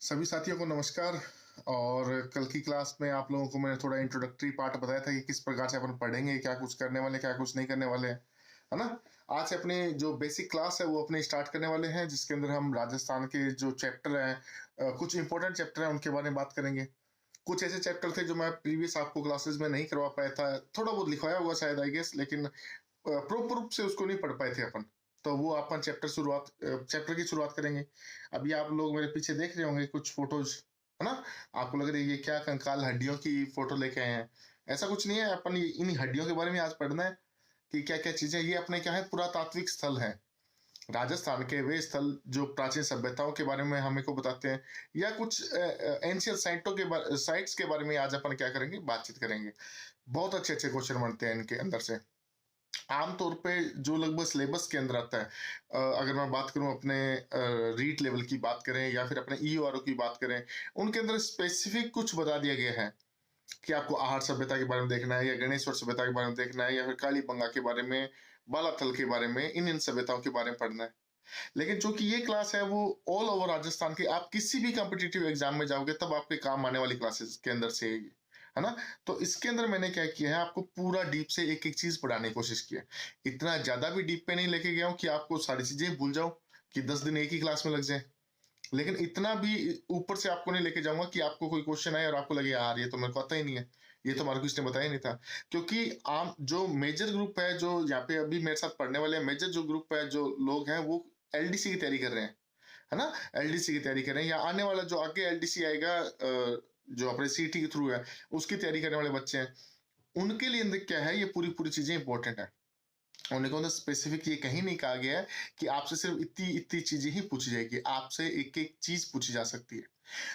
सभी साथियों को नमस्कार। और कल की क्लास में आप लोगों को मैंने थोड़ा इंट्रोडक्टरी पार्ट बताया था कि किस प्रकार से अपन पढ़ेंगे, क्या कुछ करने वाले, क्या कुछ नहीं करने वाले हैं, है ना। आज से अपनी जो बेसिक क्लास है वो अपनी स्टार्ट करने वाले हैं, जिसके अंदर हम राजस्थान के जो चैप्टर हैं, कुछ इंपॉर्टेंट चैप्टर हैं उनके बारे में बात करेंगे। कुछ ऐसे चैप्टर थे जो मैं प्रीवियस आपको क्लासेस में नहीं करवा पाया था, थोड़ा बहुत लिखवाया हुआ शायद आई गेस, लेकिन प्रॉपर रूप से उसको नहीं पढ़ पाए थे अपन। तो वो अपन चैप्टर की शुरुआत करेंगे। अभी आप लोग मेरे पीछे देख रहे होंगे कुछ फोटोज, है ना। आपको लग रही है ये क्या कंकाल हड्डियों की फोटो लेके आए हैं। ऐसा कुछ नहीं है, अपन इन हड्डियों के बारे में आज पढ़ना है कि क्या क्या चीजें ये अपने क्या है, पुरातात्विक स्थल है। राजस्थान के वे स्थल जो प्राचीन सभ्यताओं के बारे में हमें को बताते हैं, या कुछ एंशियल साइट्स के बारे में आज अपन क्या करेंगे, बातचीत करेंगे। बहुत अच्छे अच्छे क्वेश्चन बनते हैं इनके अंदर से। आमतौर पे जो लगभग सिलेबस के अंदर आता है, अगर मैं बात करूं अपने रीट लेवल की बात करें या फिर अपने ईओआरओ की बात करें, उनके अंदर स्पेसिफिक कुछ बता दिया गया है कि आपको आहार सभ्यता के बारे में देखना है, या गणेश्वर सभ्यता के बारे में देखना है, या फिर कालीबंगा के बारे में, बालाथल के बारे में, इन इन सभ्यताओं के बारे में पढ़ना है। लेकिन चूंकि ये क्लास है वो ऑल ओवर राजस्थान के, आप किसी भी कॉम्पिटिटिव एग्जाम में जाओगे तब आपके काम आने वाली क्लासेस के अंदर से है ना। तो इसके अंदर मैंने क्या किया है, आपको पूरा डीप से एक एक चीज पढ़ाने की कोशिश की है। इतना ज्यादा भी डीप पे नहीं लेके गया हूँ कि आपको सारी चीजें भूल जाओ, कि 10 दिन एक ही क्लास में लग जाए। लेकिन इतना भी ऊपर से आपको नहीं लेके जाऊंगा कि आपको कोई क्वेश्चन आए और आपको लगे यार ये तो मेरे को आता ही नहीं है, ये तो हमारे किसी ने बताया ही नहीं था। क्योंकि आम जो मेजर ग्रुप है जो यहाँ पे अभी मेरे साथ पढ़ने वाले हैं, मेजर जो ग्रुप है जो लोग हैं वो एलडीसी की तैयारी कर रहे हैं, है ना। एलडीसी की तैयारी कर रहे हैं, या आने वाला जो आगे एलडीसी आएगा, जो अपने सीटी के थ्रू है, उसकी तैयारी करने वाले बच्चे हैं। उनके लिए क्या है, ये पूरी पूरी चीजें इंपॉर्टेंट है। उन्हें को स्पेसिफिक ये कहीं नहीं कहा गया है कि आपसे सिर्फ इतनी इतनी चीजें ही पूछी जाएगी, आपसे एक एक चीज पूछी जा सकती है।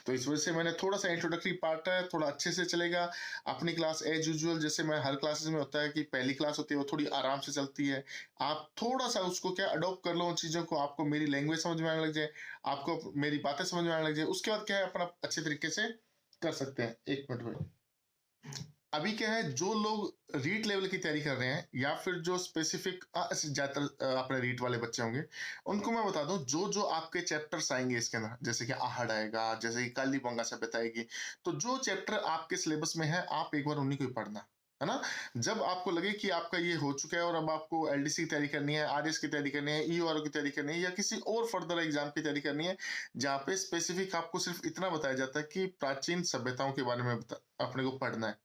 तो इस वजह से मैंने थोड़ा सा इंट्रोडक्टरी पार्ट है, थोड़ा अच्छे से चलेगा। अपनी क्लास एज यूजुअल, जैसे मैं हर क्लासेस में होता है कि पहली क्लास होती है वो थोड़ी आराम से चलती है। आप थोड़ा सा उसको क्या अडॉप्ट कर लो उन चीजों को, आपको मेरी लैंग्वेज समझ में आने लग जाए, आपको मेरी बातें समझ में आने लग जाए, उसके बाद क्या है अपना अच्छे तरीके से कर सकते हैं। एक मिनट में अभी क्या है, जो लोग रीट लेवल की तैयारी कर रहे हैं या फिर जो स्पेसिफिक ज्यादातर अपने रीट वाले बच्चे होंगे, उनको मैं बता दूं जो जो आपके चैप्टर्स आएंगे इसके अंदर, जैसे कि आहड़ आएगा, जैसे कि कालीबंगा सभ्यता आएगी, तो जो चैप्टर आपके सिलेबस में है आप एक बार उन्हीं को ही पढ़ना, है ना। जब आपको लगे कि आपका ये हो चुका है और अब आपको एलडीसी की तैयारी करनी है, आरएस की तैयारी करनी है, ईओआरओ की तैयारी करनी है, या किसी और फर्दर एग्जाम की तैयारी करनी है जहाँ पे स्पेसिफिक आपको सिर्फ इतना बताया जाता है कि प्राचीन सभ्यताओं के बारे में अपने को पढ़ना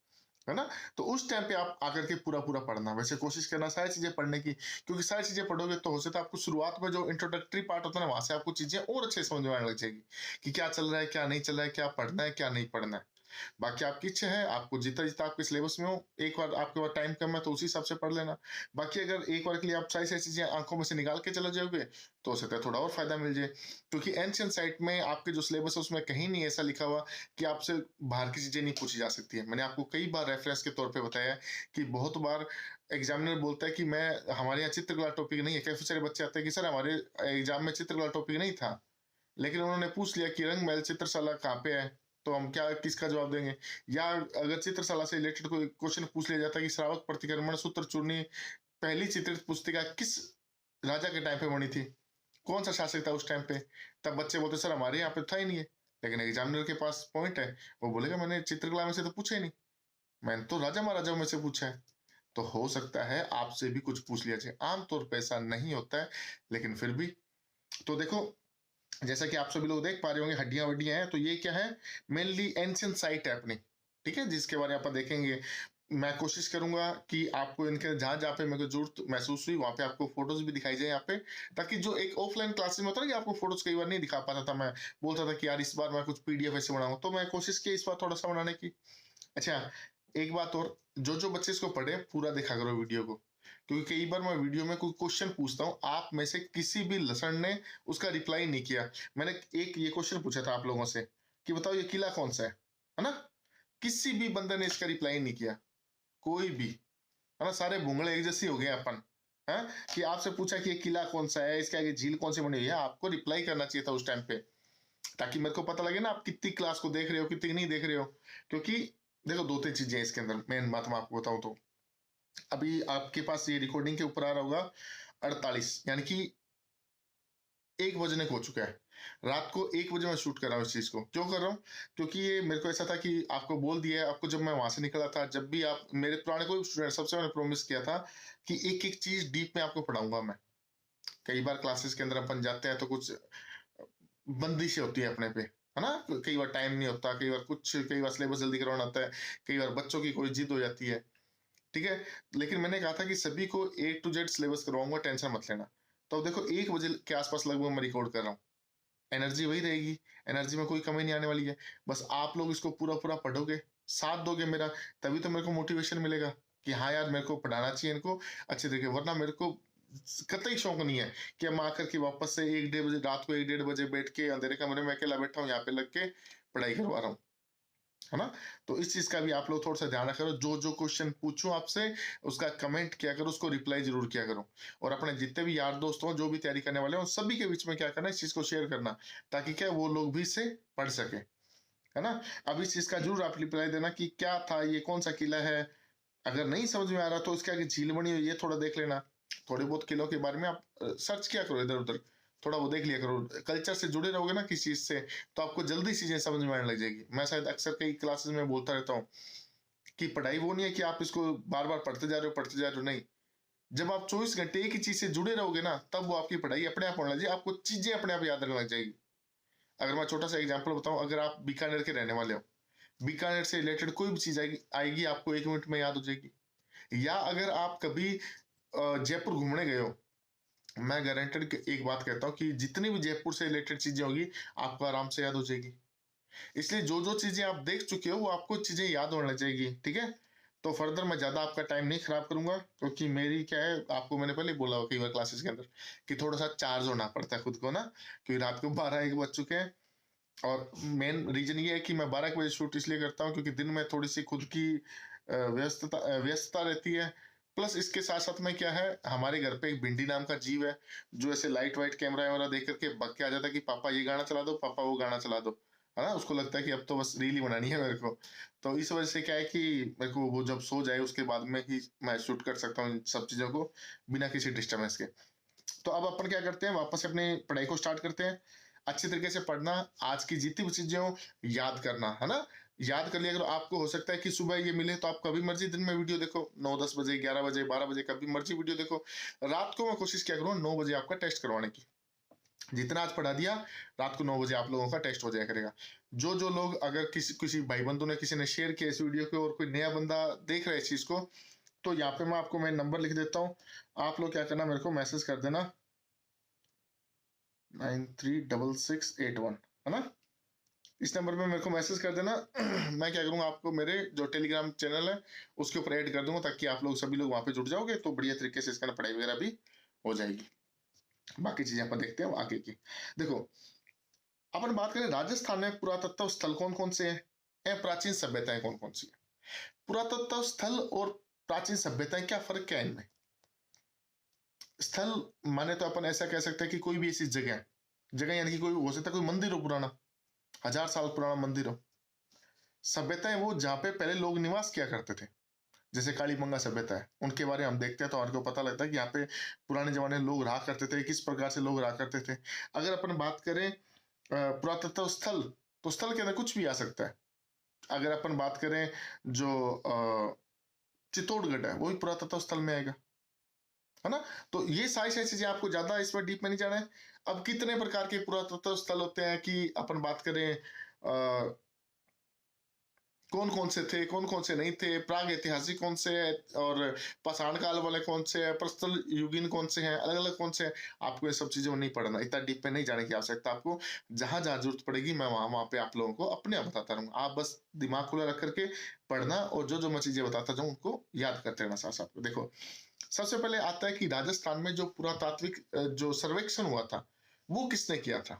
है ना। तो उस टाइम पे आप आकर के पूरा पूरा पढ़ना, वैसे कोशिश करना सारी चीजें पढ़ने की, क्योंकि सारी चीजें पढ़ोगे तो हो सकता है आपको शुरुआत में जो इंट्रोडक्टरी पार्ट होता है ना, वहां से आपको चीजें और अच्छे समझ में आने लग जाएगी कि क्या चल रहा है, क्या नहीं चल रहा है, क्या पढ़ना है, क्या नहीं पढ़ना है। बाकी आपकी इच्छा है, आपको जितना जितना आपके सिलेबस में हो, एक बार आपके पास टाइम कम है तो उसी हिसाब से पढ़ लेना। बाकी अगर एक बार के लिए आप सारी सारी चीजें आंखों में से निकाल के चले जाओगे तो हो सकता है थोड़ा और फायदा मिल जाए। क्योंकि एंशियंट साइट में आपके जो सिलेबस है उसमें कहीं नहीं ऐसा लिखा हुआ कि आपसे बाहर की चीजें नहीं पूछी जा सकती है। मैंने आपको कई बार रेफरेंस के तौर पे बताया है कि बहुत बार एग्जामिनर बोलता है कि मैं हमारे यहाँ चित्रकला टॉपिक नहीं है, काफी सारे बच्चे आते हैं कि सर हमारे एग्जाम में चित्रकला टॉपिक नहीं था, लेकिन उन्होंने पूछ लिया कि रंग महल चित्रशाला कहाँ पे है, तो हम क्या किसका जवाब देंगे। या अगर चित्रशाला से रिलेटेड कोई क्वेश्चन पूछ लिया जाता है कि श्रावक प्रतिक्रमण सूत्र चूर्णी पहली चित्रित पुस्तिका किस राजा के टाइम पे बनी थी, कौन सा शासक था उस टाइम पे, तब बच्चे बोलते सर हमारे यहाँ पे था ही नहीं है। लेकिन एग्जामिनर के पास पॉइंट है, वो बोलेगा मैंने चित्रकला में से तो पूछा ही नहीं, मैंने तो राजा महाराजाओं में से पूछा है। तो हो सकता है आपसे भी कुछ पूछ लिया जाए, आमतौर पर ऐसा नहीं होता है, लेकिन फिर भी। तो देखो, जैसा कि आप सभी लोग देख पा रहे होंगे हड्डियां वड्डियां हैं, तो ये क्या है, मेनली एंशियंट साइट है अपनी, ठीक है, जिसके बारे में आप देखेंगे। मैं कोशिश करूंगा कि आपको इनके जहां जहां पे मेरे को जरूरत महसूस हुई वहां पे आपको फोटोज भी दिखाई जाए यहाँ पे, ताकि जो एक ऑफलाइन क्लासेस में होता है ना कि आपको फोटोज कई बार नहीं दिखा पाता था, मैं बोलता था कि यार इस बार मैं कुछ पीडीएफ ऐसे बनाऊंगा, तो मैं कोशिश की इस बार थोड़ा सा बनाने की। अच्छा, एक बात और, जो जो बच्चे इसको पढ़े पूरा देखा करो वीडियो को, क्योंकि कई बार मैं वीडियो में कोई क्वेश्चन पूछता हूँ, आप में से किसी भी लसन ने उसका रिप्लाई नहीं किया। मैंने एक ये क्वेश्चन पूछा था आप लोगों से कि बताओ ये किला कौन सा है ना, किसी भी बंदे ने इसका रिप्लाई नहीं किया, कोई भी, है ना। सारे भूंगड़े एक जैसे हो गए अपन, है कि आपसे पूछा कि ये किला कौन सा है, इसके आगे झील कौन सी बनी हुई है, आपको रिप्लाई करना चाहिए था उस टाइम पे, ताकि मेरे को पता लगे ना आप कितनी क्लास को देख रहे हो, कितनी नहीं देख रहे हो। क्योंकि देखो दो तीन चीजें इसके अंदर, मेन बात मैं आपको बताऊं तो, अभी आपके पास ये रिकॉर्डिंग के ऊपर आ रहा होगा 48, यानी कि 1 बजने को हो चुका है। रात को 1 बजे मैं शूट कर रहा हूँ इस चीज़ को। क्यों कर रहा हूँ? क्योंकि ये मेरे को ऐसा था कि आपको बोल दिया है, आपको जब मैं वहाँ से निकला था, जब भी आप मेरे पुराने कोई स्टूडेंट, सबसे मैंने प्रॉमिस किया था कि एक-एक चीज़ डीप में आपको पढ़ाऊँगा मैं। कई बार क्लासेस के अंदर अपन जाते हैं तो कुछ बंदिशें होती है अपने पे, है ना? कई बार टाइम नहीं होता, कई बार सिलेबस जल्दी करवाना होता है, कई बार बच्चों की कोई जिद हो जाती है, ठीक है? लेकिन मैंने कहा था कि सभी को ए टू जेड सिलेबस करवाऊँगा, टेंशन मत लेना। तो अब देखो 1 बजे के आस-पास लगभग मैं रिकॉर्ड कर रहा हूँ। एनर्जी वही रहेगी, एनर्जी में कोई कमी नहीं आने वाली है। बस आप लोग इसको पूरा-पूरा पढ़ोगे, साथ दोगे मेरा, तभी तो मेरे को मोटिवेशन मिलेगा कि हाँ यार, मेरे को पढ़ाना चाहिए इनको अच्छे तरीके, वरना मेरे को कतई शौक नहीं है कि हम आकर के वापस से 1 डेढ़ बजे रात को 1 डेढ़ बजे बैठ के अंधेरे कमरे में अकेला बैठा हूँ, यहाँ पे लग के पढ़ाई करवा रहा हूँ। है ना? तो इस चीज़ का भी आप लोग थोड़ा-सा ध्यान रखा करो, जो-जो क्वेश्चन पूछूँ आपसे, उसका कमेंट किया करो, उसको रिप्लाई ज़रूर किया करो। और अपने जितने भी यार दोस्त हों, जो भी तैयारी करने वाले हों, उन सभी के बीच में क्या करना है, इस चीज़ को शेयर करना, ताकि क्या वो लोग भी इसे पढ़ सकें। है ना? अब इस चीज़ का ज़रूर आप रिप्लाई देना कि क्या था, ये कौन-सा किला है? अगर नहीं समझ में आ रहा तो इसके आगे झील बनी हुई है, ये थोड़ा देख लेना। थोड़े बहुत किलों के बारे में आप सर्च किया करो इधर-उधर, थोड़ा वो देख लिया करो। कल्चर से जुड़े रहोगे ना किसी चीज़ से, तो आपको जल्दी चीज़ें समझ में आने लग जाएगी। मैं शायद अक्सर कई क्लासेस में बोलता रहता हूँ कि पढ़ाई वो नहीं है कि आप इसको बार-बार पढ़ते जा रहे हो, नहीं। जब आप 24 घंटे एक ही चीज़ से जुड़े रहोगे ना, तब वो आपकी पढ़ाई अपने आप होने लग जाएगी, आपको चीज़ें अपने आप याद रहने लग जाएगी। अगर मैं छोटा-सा एग्ज़ाम्पल बताऊँ, अगर आप बीकानेर के रहने वाले हो, बीकानेर से रिलेटेड कोई भी चीज़ आएगी आएगी आपको 1 मिनट में याद हो जाएगी। या अगर आप कभी जयपुर घूमने गए हो, मैं गारंटेड एक बात कहता हूँ कि जितनी भी जयपुर से रिलेटेड चीज़ें होंगी, आपको आराम से याद हो जाएगी। इसलिए जो-जो चीज़ें आप देख चुके हो, वो आपको चीज़ें याद होने लग जाएगी, ठीक है? तो फर्दर मैं ज़्यादा आपका टाइम नहीं खराब करूँगा, क्योंकि मेरी क्या है, आपको मैंने पहले ही बोला कई बार क्लासेस के अंदर कि थोड़ा-सा चार्ज होना पड़ता है खुद को ना, क्योंकि रात को 12-1 बज चुके हैं। और मेन रीज़न ये है कि मैं 12 बजे शूट इसलिए करता हूँ क्योंकि दिन में थोड़ी-सी खुद की व्यस्तता रहती है। प्लस इसके साथ-साथ में क्या है, हमारे घर पे एक भिंडी नाम का जीव है, जो ऐसे लाइट वाइट कैमरा वैमरा देख कर के भग के आ जाता है कि पापा ये गाना चला दो, पापा वो गाना चला दो। है ना? उसको लगता है कि अब तो बस रील ही बनानी है मेरे को। तो इस वजह से क्या है कि मेरे को वो जब सो जाए उसके बाद में ही मैं शूट कर सकता हूँ इन सब चीज़ों को, बिना किसी डिस्टर्बेंस के। तो अब अपन क्या करते हैं, वापस से अपनी पढ़ाई को स्टार्ट करते हैं। अच्छे तरीके से पढ़ना, आज की जितनी भी चीज़ें हों, याद करना, है ना? याद कर लिया करो, आपको हो सकता है कि सुबह ये मिले तो आप कभी मर्ज़ी दिन में वीडियो देखो, 9-10 बजे, 11 बजे, 12 बजे, कभी मर्ज़ी वीडियो देखो। रात को मैं कोशिश किया करूँ 9 बजे आपका टेस्ट करवाने की। जितना आज पढ़ा दिया, रात को 9 बजे आप लोगों का टेस्ट हो जाया करेगा। जो-जो लोग, अगर किसी किसी भाई-बंधु ने, किसी ने शेयर किया इस वीडियो को और कोई नया बंदा देख रहा है इस चीज़ को, तो यहाँ पे मैं आपको मैं नंबर लिख देता हूँ। आप लोग क्या करना, मेरे को मैसेज कर देना 936681, है ना? इस नंबर पे मेरे को मैसेज कर देना। मैं क्या करूँगा, आपको मेरे जो टेलीग्राम चैनल है उसके ऊपर ऐड कर दूँगा, ताकि आप लोग सभी लोग वहाँ पे जुड़ जाओगे, तो बढ़िया तरीके से इसका ना पढ़ाई वगैरह भी हो जाएगी। बाकी चीज़ें अपन देखते हैं आगे की। देखो, अपन बात करें राजस्थान में पुरातत्व स्थल कौन-कौन से हैं? प्राचीन सभ्यताएँ कौन-कौन सी हैं? पुरातत्व स्थल और प्राचीन सभ्यताएँ, क्या फ़र्क क्या है इनमें? स्थल माने तो अपन ऐसा कह सकते हैं कि कोई भी ऐसी जगह, जगह यानी कि कोई हो सकता है कोई मंदिर हो पुराना, 1000 साल पुराना मंदिर हो। सभ्यताएं वो जहाँ पे पहले लोग निवास किया करते थे, जैसे कालीबंगा सभ्यता है, उनके बारे में हम देखते हैं तो हमको पता लगता है कि यहाँ पे पुराने जमाने में लोग रहा करते थे, किस प्रकार से लोग रहा करते थे। अगर अपन बात करें पुरातत्व स्थल, तो स्थल के अंदर कुछ भी आ सकता है। अगर अपन बात करें जो चित्तौड़गढ़ है, वो भी पुरातत्व स्थल में आएगा, है ना? तो ये सारी सारी चीजें, आपको ज्यादा इसमें डीप में नहीं जाना है। अब कितने प्रकार के पुरातत्व स्थल होते हैं कि अपन बात करें कौन कौन से थे, कौन कौन से नहीं थे, प्राग ऐतिहासिक कौन से है, और पाषाण काल वाले कौन से हैं, प्रस्तल युगीन कौन से हैं, अलग अलग कौन से हैं। आपको ये सब चीजों में नहीं पढ़ना, इतना डीप में नहीं जाने की आवश्यकता। आपको जहां जहां जरूरत पड़ेगी, मैं वहां वहां पे आप लोगों को अपने आप बताता रहूंगा। आप बस दिमाग खुला रख करके पढ़ना, और जो जो मैं चीजें बताता जाऊँ उनको याद करते रहना साथ साथ में। देखो, सबसे पहले आता है कि राजस्थान में जो पुरातात्विक जो सर्वेक्षण हुआ था, वो किसने किया था,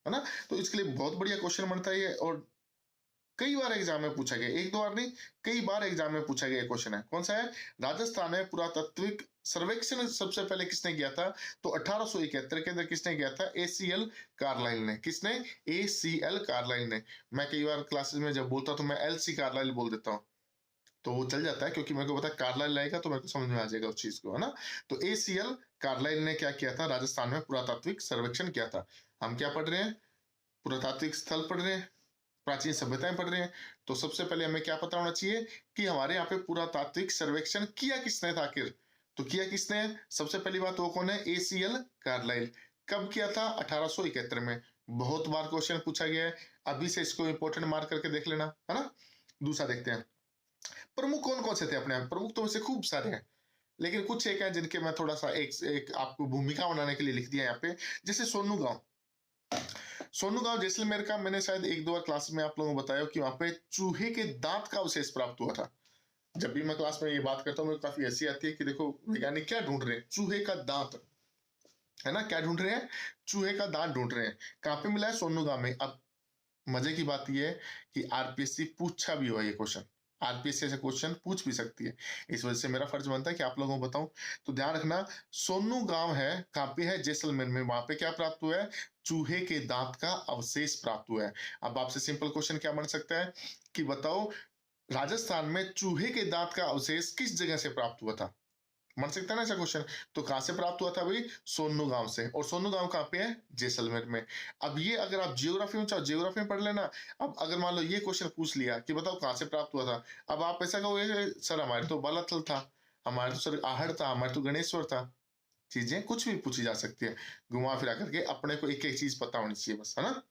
है ना? तो इसके लिए बहुत बढ़िया क्वेश्चन बनता है ये, और कई बार एग्जाम में पूछा गया, एक दो बार नहीं, कई बार एग्जाम में पूछा गया क्वेश्चन है। कौन सा है? राजस्थान में पुरातात्विक सर्वेक्षण सबसे पहले किसने किया था? तो 1871 के अंदर किसने किया था? एसीएल कार्लाइल ने। किसने? एसीएल कार्लाइल ने। मैं कई बार क्लासेस में जब बोलता तो मैं एलसी कार्लाइल बोल देता हूँ, तो वो चल जाता है, क्योंकि मेरे को पता है कार्लाइल आएगा तो मेरे को समझ में आ जाएगा उस चीज को, है ना। तो ACL कार्लाइल ने क्या किया था, राजस्थान में पुरातात्विक सर्वेक्षण किया था। हम क्या पढ़ रहे हैं, पुरातात्विक स्थल पढ़ रहे हैं, प्राचीन सभ्यताएं पढ़ रहे हैं। तो सबसे पहले हमें क्या पता होना चाहिए कि हमारे यहाँ पे पुरातात्विक सर्वेक्षण किया किसने था आखिर। तो किया किसने, सबसे पहली बात वो कौन है, ACL कार्लाइल। कब किया था, 1871 में। बहुत बार क्वेश्चन पूछा गया है, अभी से इसको इंपॉर्टेंट मार्क करके देख लेना, है ना। दूसरा देखते हैं, प्रमुख कौन कौन से थे अपने आप, प्रमुख तो वैसे खूब सारे हैं, लेकिन कुछ एक है जिनके मैं थोड़ा सा एक आपको भूमिका बनाने के लिए लिख दिया यहाँ पे। जैसे सोनू गांव, सोनू गांव जैसलमेर का, मैंने शायद एक दो बार क्लास में आप लोगों को बताया कि वहां पे चूहे के दांत का अवशेष प्राप्त हुआ था। जब भी मैं क्लास में ये बात करता हूँ, मेरे को काफी हंसी आती है कि देखो वैज्ञानिक क्या ढूंढ रहे हैं, चूहे का दांत, है ना, क्या ढूंढ रहे हैं, चूहे का दांत ढूंढ रहे हैं। कहाँ पे मिला है, सोनू गांव में। अब मजे की बात यह है कि आरपीएससी पूछा भी हुआ ये क्वेश्चन, आरपीएससी ऐसे क्वेश्चन पूछ भी सकती है, इस वजह से मेरा फर्ज बनता है कि आप लोगों को बताऊं। तो ध्यान रखना, सोनू गांव है, कहाँ पे है, जैसलमेर में। वहां पे क्या प्राप्त हुआ है, चूहे के दांत का अवशेष प्राप्त हुआ है। अब आपसे सिंपल क्वेश्चन क्या बन सकता है कि बताओ, राजस्थान में चूहे के दांत का अवशेष किस जगह से प्राप्त हुआ था, बन सकता है ना ऐसा क्वेश्चन। तो कहां से प्राप्त हुआ था भाई, सोनू गांव से। और सोनू गांव कहाँ पे है, जैसलमेर में। अब ये अगर आप जियोग्राफी में चाहो, जियोग्राफी में पढ़ लेना। अब अगर मान लो ये क्वेश्चन पूछ लिया कि बताओ कहाँ से प्राप्त हुआ था, अब आप ऐसा कहोगे सर हमारे तो बालाथल था, हमारे तो सर आहड़ था, हमारे तो गणेश्वर था। चीजें कुछ भी पूछी जा सकती है, घुमा फिरा करके अपने को एक एक चीज पता होनी चाहिए बस, है ना।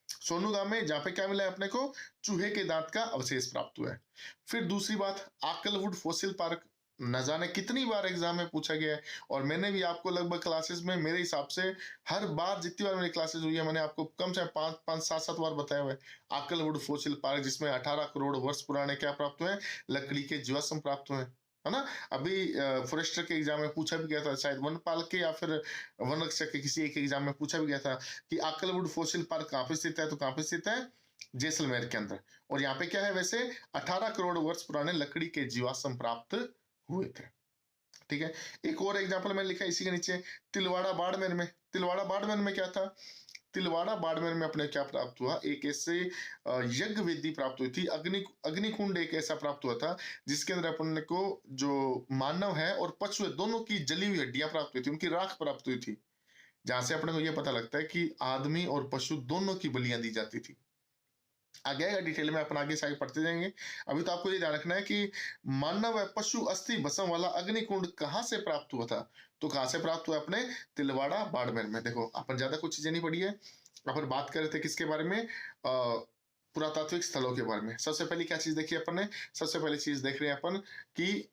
सोनू गांव में जहाँ पे क्या मिला है अपने को, चूहे के दांत का अवशेष प्राप्त हुआ है। फिर दूसरी बात, आकलवुड फोसिल पार्क, न जाने कितनी बार एग्जाम में पूछा गया है, और मैंने भी आपको लगभग क्लासेस में, मेरे हिसाब से हर बार जितनी बार मेरी क्लासेस हुई है, मैंने आपको कम से कम पांच पांच सात सात बार बताया हुआ है आकलवुड फोसिल पार्क, जिसमें 18 करोड़ वर्ष पुराने क्या प्राप्त हुए हैं, लकड़ी के जीवाश्म प्राप्त हुए हैं, है ना। अभी फॉरेस्टर के एग्जाम में पूछा भी गया था, शायद वनपाल के या फिर वन रक्षक के किसी एक एग्जाम में पूछा भी गया था कि आकलवुड फोसिल पार्क कहाँ पे स्थित है, तो कहाँ पे स्थित है, जैसलमेर के अंदर। और यहाँ पे क्या है, वैसे 18 करोड़ वर्ष पुराने लकड़ी के जीवाश्म प्राप्त हुए थे। ठीक है, एक और एग्जाम्पल मैंने लिखा इसी के नीचे, तिलवाड़ा बाड़मेर में। तिलवाड़ा बाड़मेर में क्या था, तिलवाड़ा बाड़मेर में अपने क्या प्राप्त हुआ, एक ऐसे यज्ञ वेदी प्राप्त हुई थी, अग्निकुंड एक ऐसा प्राप्त हुआ था जिसके अंदर अपने को जो मानव है और पशु है दोनों की जली हुई हड्डियां प्राप्त हुई थी, उनकी राख प्राप्त हुई थी, जहां से अपने को यह पता लगता है कि आदमी और पशु दोनों की बलियां दी जाती थी। आगे आएगा डिटेल में, अपन आगे से आगे पढ़ते जाएंगे। अभी तो आपको ये ध्यान रखना है कि मानव व पशु अस्थि भस्म वाला अग्निकुंड कहाँ से प्राप्त हुआ था, तो कहाँ से प्राप्त हुआ, अपने तिलवाड़ा बाड़मेर में। देखो अपन ज्यादा कुछ चीजें नहीं पढ़ी है, अपन बात कर रहे थे किसके बारे में, पुरातात्विक स्थलों के बारे में। सबसे पहली क्या चीज देखी अपन ने, सबसे पहली चीज देख रहे हैं अपन कि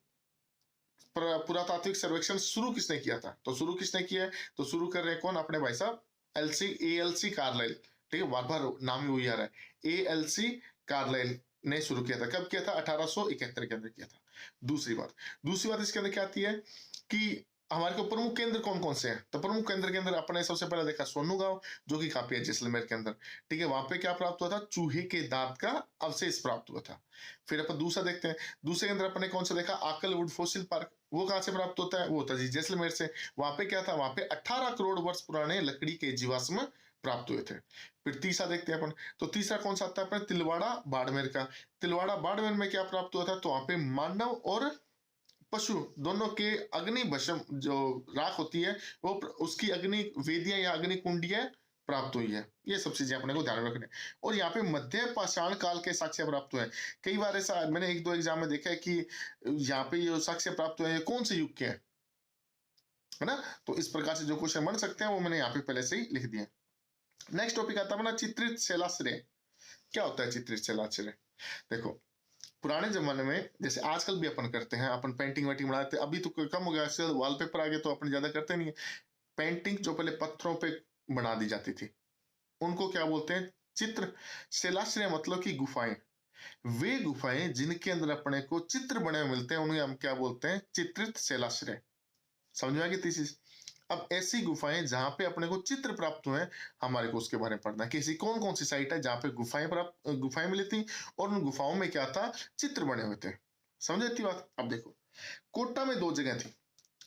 पुरातात्विक सर्वेक्षण शुरू किसने किया था, तो शुरू किसने किया है, तो शुरू कर रहे हैं कौन, अपने भाई साहब ALC कार्लाइल। ठीक है, बार बार नाम ही वही आ रहा है, ALC कार्लाइल ने शुरू किया था। कब किया था, 1871 के अंदर किया था। दूसरी बात इसके अंदर क्या आती है कि हमारे को प्रमुख केंद्र कौन कौन से हैं, तो प्रमुख केंद्र के अंदर अपने सबसे पहले देखा सोनू गांव, जो कि काफी है जैसलमेर के अंदर। ठीक है, वहां पे क्या प्राप्त हुआ था, चूहे के दांत का अवशेष प्राप्त हुआ था। फिर अपन दूसरा देखते हैं, दूसरे के अंदर अपने कौन सा देखा, आकलवुड फोसिल पार्क, वो कहां से प्राप्त होता है, वो होता है जैसलमेर से। वहां पे क्या था, वहां पे 18 करोड़ वर्ष पुराने लकड़ी के जीवाश्म प्राप्त हुए थे। फिर तीसरा देखते हैं अपन, तो तीसरा कौन सा आता है अपने, तिलवाड़ा बाड़मेर का। तिलवाड़ा बाड़मेर में क्या प्राप्त हुआ था, तो वहां पे मानव और पशु दोनों के अग्नि भस्म जो राख होती है, वो उसकी अग्नि वेदियां या अग्नि कुंडियां प्राप्त हुई है। ये सब चीजें अपने को ध्यान में रखने। और यहाँ पे मध्य पाषाण काल के साक्ष्य प्राप्त हुए हैं। कई बार ऐसा मैंने एक दो एग्जाम में देखा है कि यहाँ पे ये साक्ष्य प्राप्त हुए हैं कौन से युग के हैं, है ना। तो इस प्रकार से जो क्वेश्चन बन सकते हैं वो मैंने यहाँ पे पहले से ही लिख दिए। नेक्स्ट टॉपिक आता है अपना चित्रित शिलाश्रय। क्या होता है चित्रित शिलाश्रय, देखो पुराने जमाने में, जैसे आजकल भी अपन करते हैं, अपन पेंटिंग वेंटिंग बनाते हैं, अभी तो कम हो गया, आजकल वॉलपेपर आ गए तो अपन ज्यादा करते नहीं है। पेंटिंग जो पहले पत्थरों पे बना दी जाती थी, उनको क्या बोलते हैं, चित्र शिलाश्रय, मतलब कि गुफाएं। वे गुफाएं जिनके अंदर अपने को चित्र बने हुए मिलते हैं, उन्हें हम क्या बोलते हैं, चित्रित शिलाश्रय। समझ में आ गई थीसिस। अब ऐसी गुफाएं जहां पे अपने को चित्र प्राप्त हुए हैं, हमारे को उसके बारे में पढ़ना है कि ऐसी कौन कौन सी साइट है जहां पे गुफाएं मिली थी, और उन गुफाओं में क्या था, चित्र बने हुए थे। समझ आती बात। अब देखो, कोटा में दो जगह थी,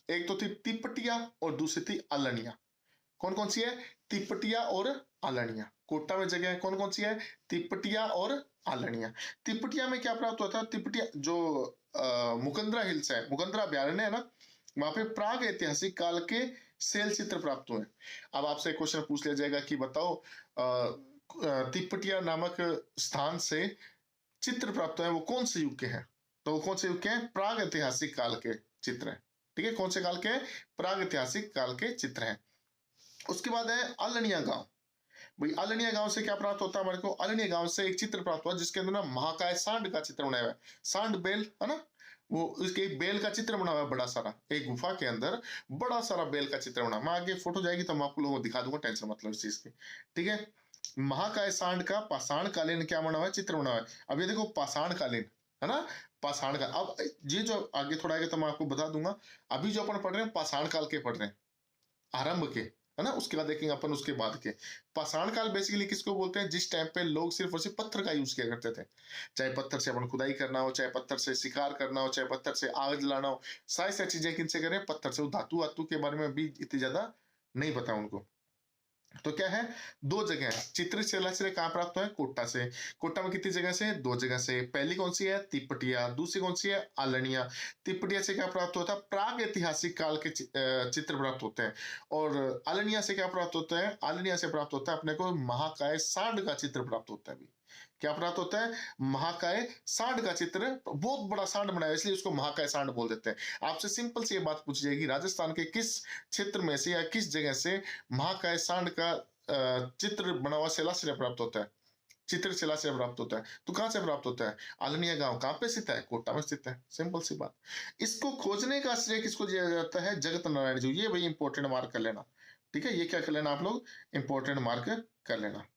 एक तो थी तिपटिया और दूसरी थी अलनिया। कौन कौन सी है, तिपटिया और अलनिया। कोटा में जगह कौन कौन सी है, तिपटिया और आलनिया। तिपटिया में क्या प्राप्त हुआ था? तिपटिया जो मुकंदरा हिल्स है, मुकंदरा अभ्यारण्य है ना, वहां पे प्राग ऐतिहासिक काल के सेल चित्र प्राप्त हुए। अब आपसे क्वेश्चन पूछ लिया जाएगा कि बताओ तिपटिया नामक स्थान से चित्र प्राप्त हुए वो कौन से युग के हैं? तो वो कौन से युग के हैं? प्राग ऐतिहासिक काल के चित्र हैं। ठीक है, कौन से काल के हैं? प्राग ऐतिहासिक काल के चित्र हैं। उसके बाद है आलनिया गांव। भाई आलनिया गांव से क्या प्राप्त होता है हमारे को? आलनिया गांव से एक चित्र प्राप्त हुआ जिसके अंदर ना महाकाय सांड का चित्र बनाया हुआ है। सांड बेल है ना, वो उसके एक बेल का चित्र बना हुआ है बड़ा सारा, एक गुफा के अंदर बड़ा सारा बेल का चित्र बना। मैं आगे फोटो जाएगी तो मैं आपको लोगों को दिखा दूंगा, टेंशन मतलब इस चीज की। ठीक है, महाकाय सांड का पाषाण कालीन क्या बना हुआ है? चित्र बना हुआ है। अब ये देखो पाषाण कालीन है ना, पाषाण का। अब ये जो आगे थोड़ा आगे तो मैं आपको बता दूंगा। अभी जो अपन पढ़ रहे हैं पाषाण काल के पढ़ रहे हैं, आरंभ के, है ना, उसके बाद देखेंगे अपन उसके बाद के। पाषाण काल बेसिकली किसको बोलते हैं? जिस टाइम पे लोग सिर्फ और सिर्फ पत्थर का यूज किया करते थे। चाहे पत्थर से अपन खुदाई करना हो, चाहे पत्थर से शिकार करना हो, चाहे पत्थर से आग जलाना हो, सारी सारी चीजें किनसे करें? पत्थर से। वो धातु वातु के बारे में भी इतनी ज्यादा नहीं पता उनको। तो क्या है, दो जगह है। चित्र शिलाश्रय कहाँ प्राप्त हुआ है? कोटा से। कोटा में कितनी जगह से? दो जगह से। पहली कौन सी है? तिपटिया। दूसरी कौन सी है? आलनिया। तिपटिया से क्या प्राप्त होता है? प्राग ऐतिहासिक काल के चित्र प्राप्त होते हैं। और आलनिया से क्या प्राप्त होता है? आलनिया से प्राप्त होता है अपने को महाकाय सांड का चित्र प्राप्त होता है। अभी क्या प्राप्त होता है? महाकाय सांड का चित्र। बहुत बड़ा सांड बनाया इसलिए उसको महाकाय सांड बोल देते हैं। आपसे सिंपल सी ये बात पूछी जाएगी, राजस्थान के किस क्षेत्र में से या किस जगह से महाकाय सांड का चित्र बना हुआ शिलाश्रय प्राप्त होता है? चित्र शिलाश्रय प्राप्त होता है। तो कहां से प्राप्त होता है? आलनिया गांव कहां पे स्थित है? कोटा में स्थित है। सिंपल सी बात। इसको खोजने का श्रेय किसको दिया जाता है? जगत नारायण जी। ये भाई इंपॉर्टेंट मार्क कर लेना। ठीक है, ये क्या कर लेना आप लोग? इंपॉर्टेंट मार्क कर लेना।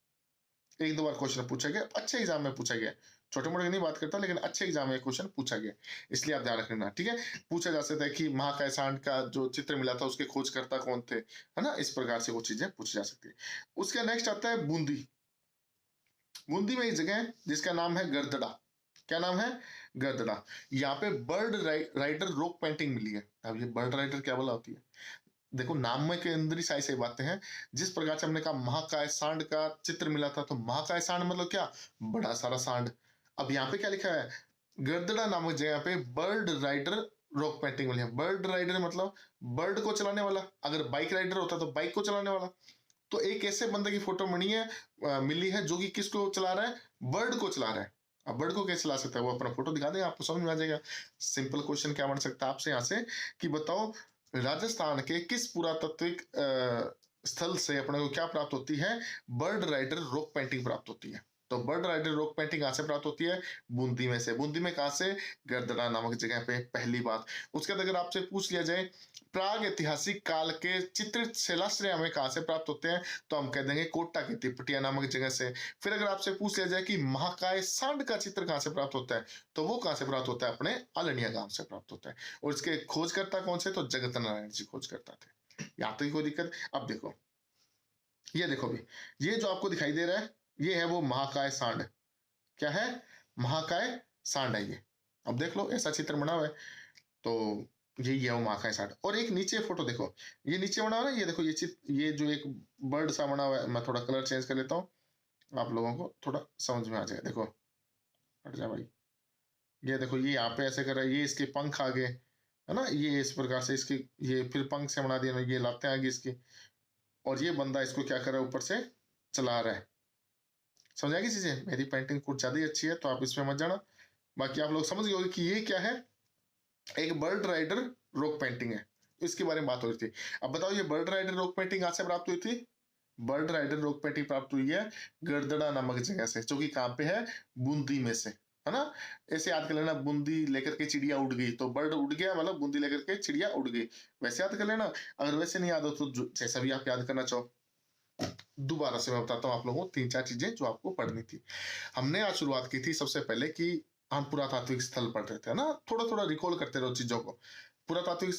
एक दो बार क्वेश्चन पूछा गया, अच्छे एग्जाम में पूछा गया। छोटे मोटे की नहीं बात करता, लेकिन अच्छे एग्जाम में क्वेश्चन पूछा गया, इसलिए आप ध्यान रखना। ठीक है, पूछा जा सकता है कि महाकाय सांड का जो चित्र मिला था उसके खोजकर्ता कौन थे, है ना, इस प्रकार से वो चीजें पूछी जा सकती है। उसका नेक्स्ट आता है बूंदी। बूंदी में एक जगह है जिसका नाम है गर्दड़ा। क्या नाम है? गर्दड़ा। यहाँ पे बर्ड राइडर रॉक पेंटिंग मिली है। अब ये बर्ड राइडर क्या बोला होती है? देखो नाम में के अंदर ही सारी सारी बातें हैं। जिस प्रकार से हमने कहा महाकाय सांड का चित्र मिला था, तो महाकाय सांड मतलब क्या? बड़ा सारा सांड। अब यहाँ पे क्या लिखा है? गर्दड़ा नामक जगह पे बर्ड राइडर रॉक पेंटिंग मिली है। बर्ड राइडर मतलब बर्ड को चलाने वाला। अगर बाइक राइडर होता तो बाइक को चलाने वाला। तो एक ऐसे बंदे की फोटो बनी है, मिली है, जो कि किसको चला रहा है? बर्ड को चला रहा है। अब बर्ड को कैसे चला सकता है? वो अपना फोटो दिखा देगा, आपको समझ में आ जाएगा। सिंपल क्वेश्चन क्या बन सकता है आपसे यहाँ से कि बताओ राजस्थान के किस पुरातात्विक स्थल से अपने को क्या प्राप्त होती है? बर्ड राइडर रॉक पेंटिंग प्राप्त होती है। तो बर्ड राइडर रॉक पेंटिंग कहां से प्राप्त होती है? बूंदी में से। बूंदी में कहां से? गर्दड़ा नामक जगह पे, पहली बात। उसके बाद अगर आपसे पूछ लिया जाए प्राग ऐतिहासिक काल के चित्र शिलाश्रय हमें कहां से प्राप्त होते हैं, तो हम कह देंगे कोटा की तिपटिया नामक जगह से। फिर अगर आपसे पूछ लिया जाए कि महाकाय सांड का चित्र कहां से प्राप्त होता है, तो वो कहां से प्राप्त होता है? अपने आलनिया गांव से प्राप्त होता है। और इसके खोजकर्ता कौन से? तो जगत नारायण जी खोजकर्ता थे। यहाँ तक कोई दिक्कत? अब देखो, ये देखो भी, ये जो आपको दिखाई दे रहा है ये है वो महाकाय सांड। क्या है? महाकाय सांड है ये। अब देख लो ऐसा चित्र बना हुआ है, तो यही है वो महाकाय सांड। और एक नीचे फोटो देखो, ये नीचे बना हुआ है ना, ये देखो, ये चित्र, ये जो एक बर्ड सा बना हुआ है। मैं थोड़ा कलर चेंज कर लेता हूँ, आप लोगों को थोड़ा समझ में आ जाए। देखो, हट जा भाई। ये देखो, ये यहाँ पे ऐसे कर रहा है, ये इसके पंख आगे है ना, ये इस प्रकार से इसकी, ये फिर पंख से बना दिया ना, ये लाते आगे इसकी। और ये बंदा इसको क्या कर रहा है? ऊपर से चला रहा है। समझ आएगी चीजें? मेरी पेंटिंग कुछ ज्यादा ही अच्छी है तो आप इसमें मत जाना। बाकी आप लोग समझ गए कि ये क्या है? एक बर्ड राइडर रॉक पेंटिंग है। तो इसके बारे में बात हो रही थी। अब बताओ ये बर्ड राइडर रॉक पेंटिंग कहां से प्राप्त हुई थी? बर्ड राइडर रॉक पेंटिंग प्राप्त हुई है गर्दड़ा नामक जगह से, जो कि कहां पे है? बूंदी में से, है ना। ऐसे याद कर लेना, बूंदी लेकर के चिड़िया उड़ गई, तो बर्ड उड़ गया मतलब बूंदी लेकर के चिड़िया उड़ गई। वैसे याद कर लेना। अगर वैसे नहीं याद हो तो जैसा भी आप याद करना चाहो। दोबारा से मैं बताता हूँ आप लोगों को तीन चार चीजें जो आपको पढ़नी थी। हमने आज शुरुआत की थी सबसे पहले कि हम पुरातात्विक स्थल पढ़ रहे थे ना, थोड़ा थोड़ा रिकॉल करते रहो चीजों को। पुरातात्विक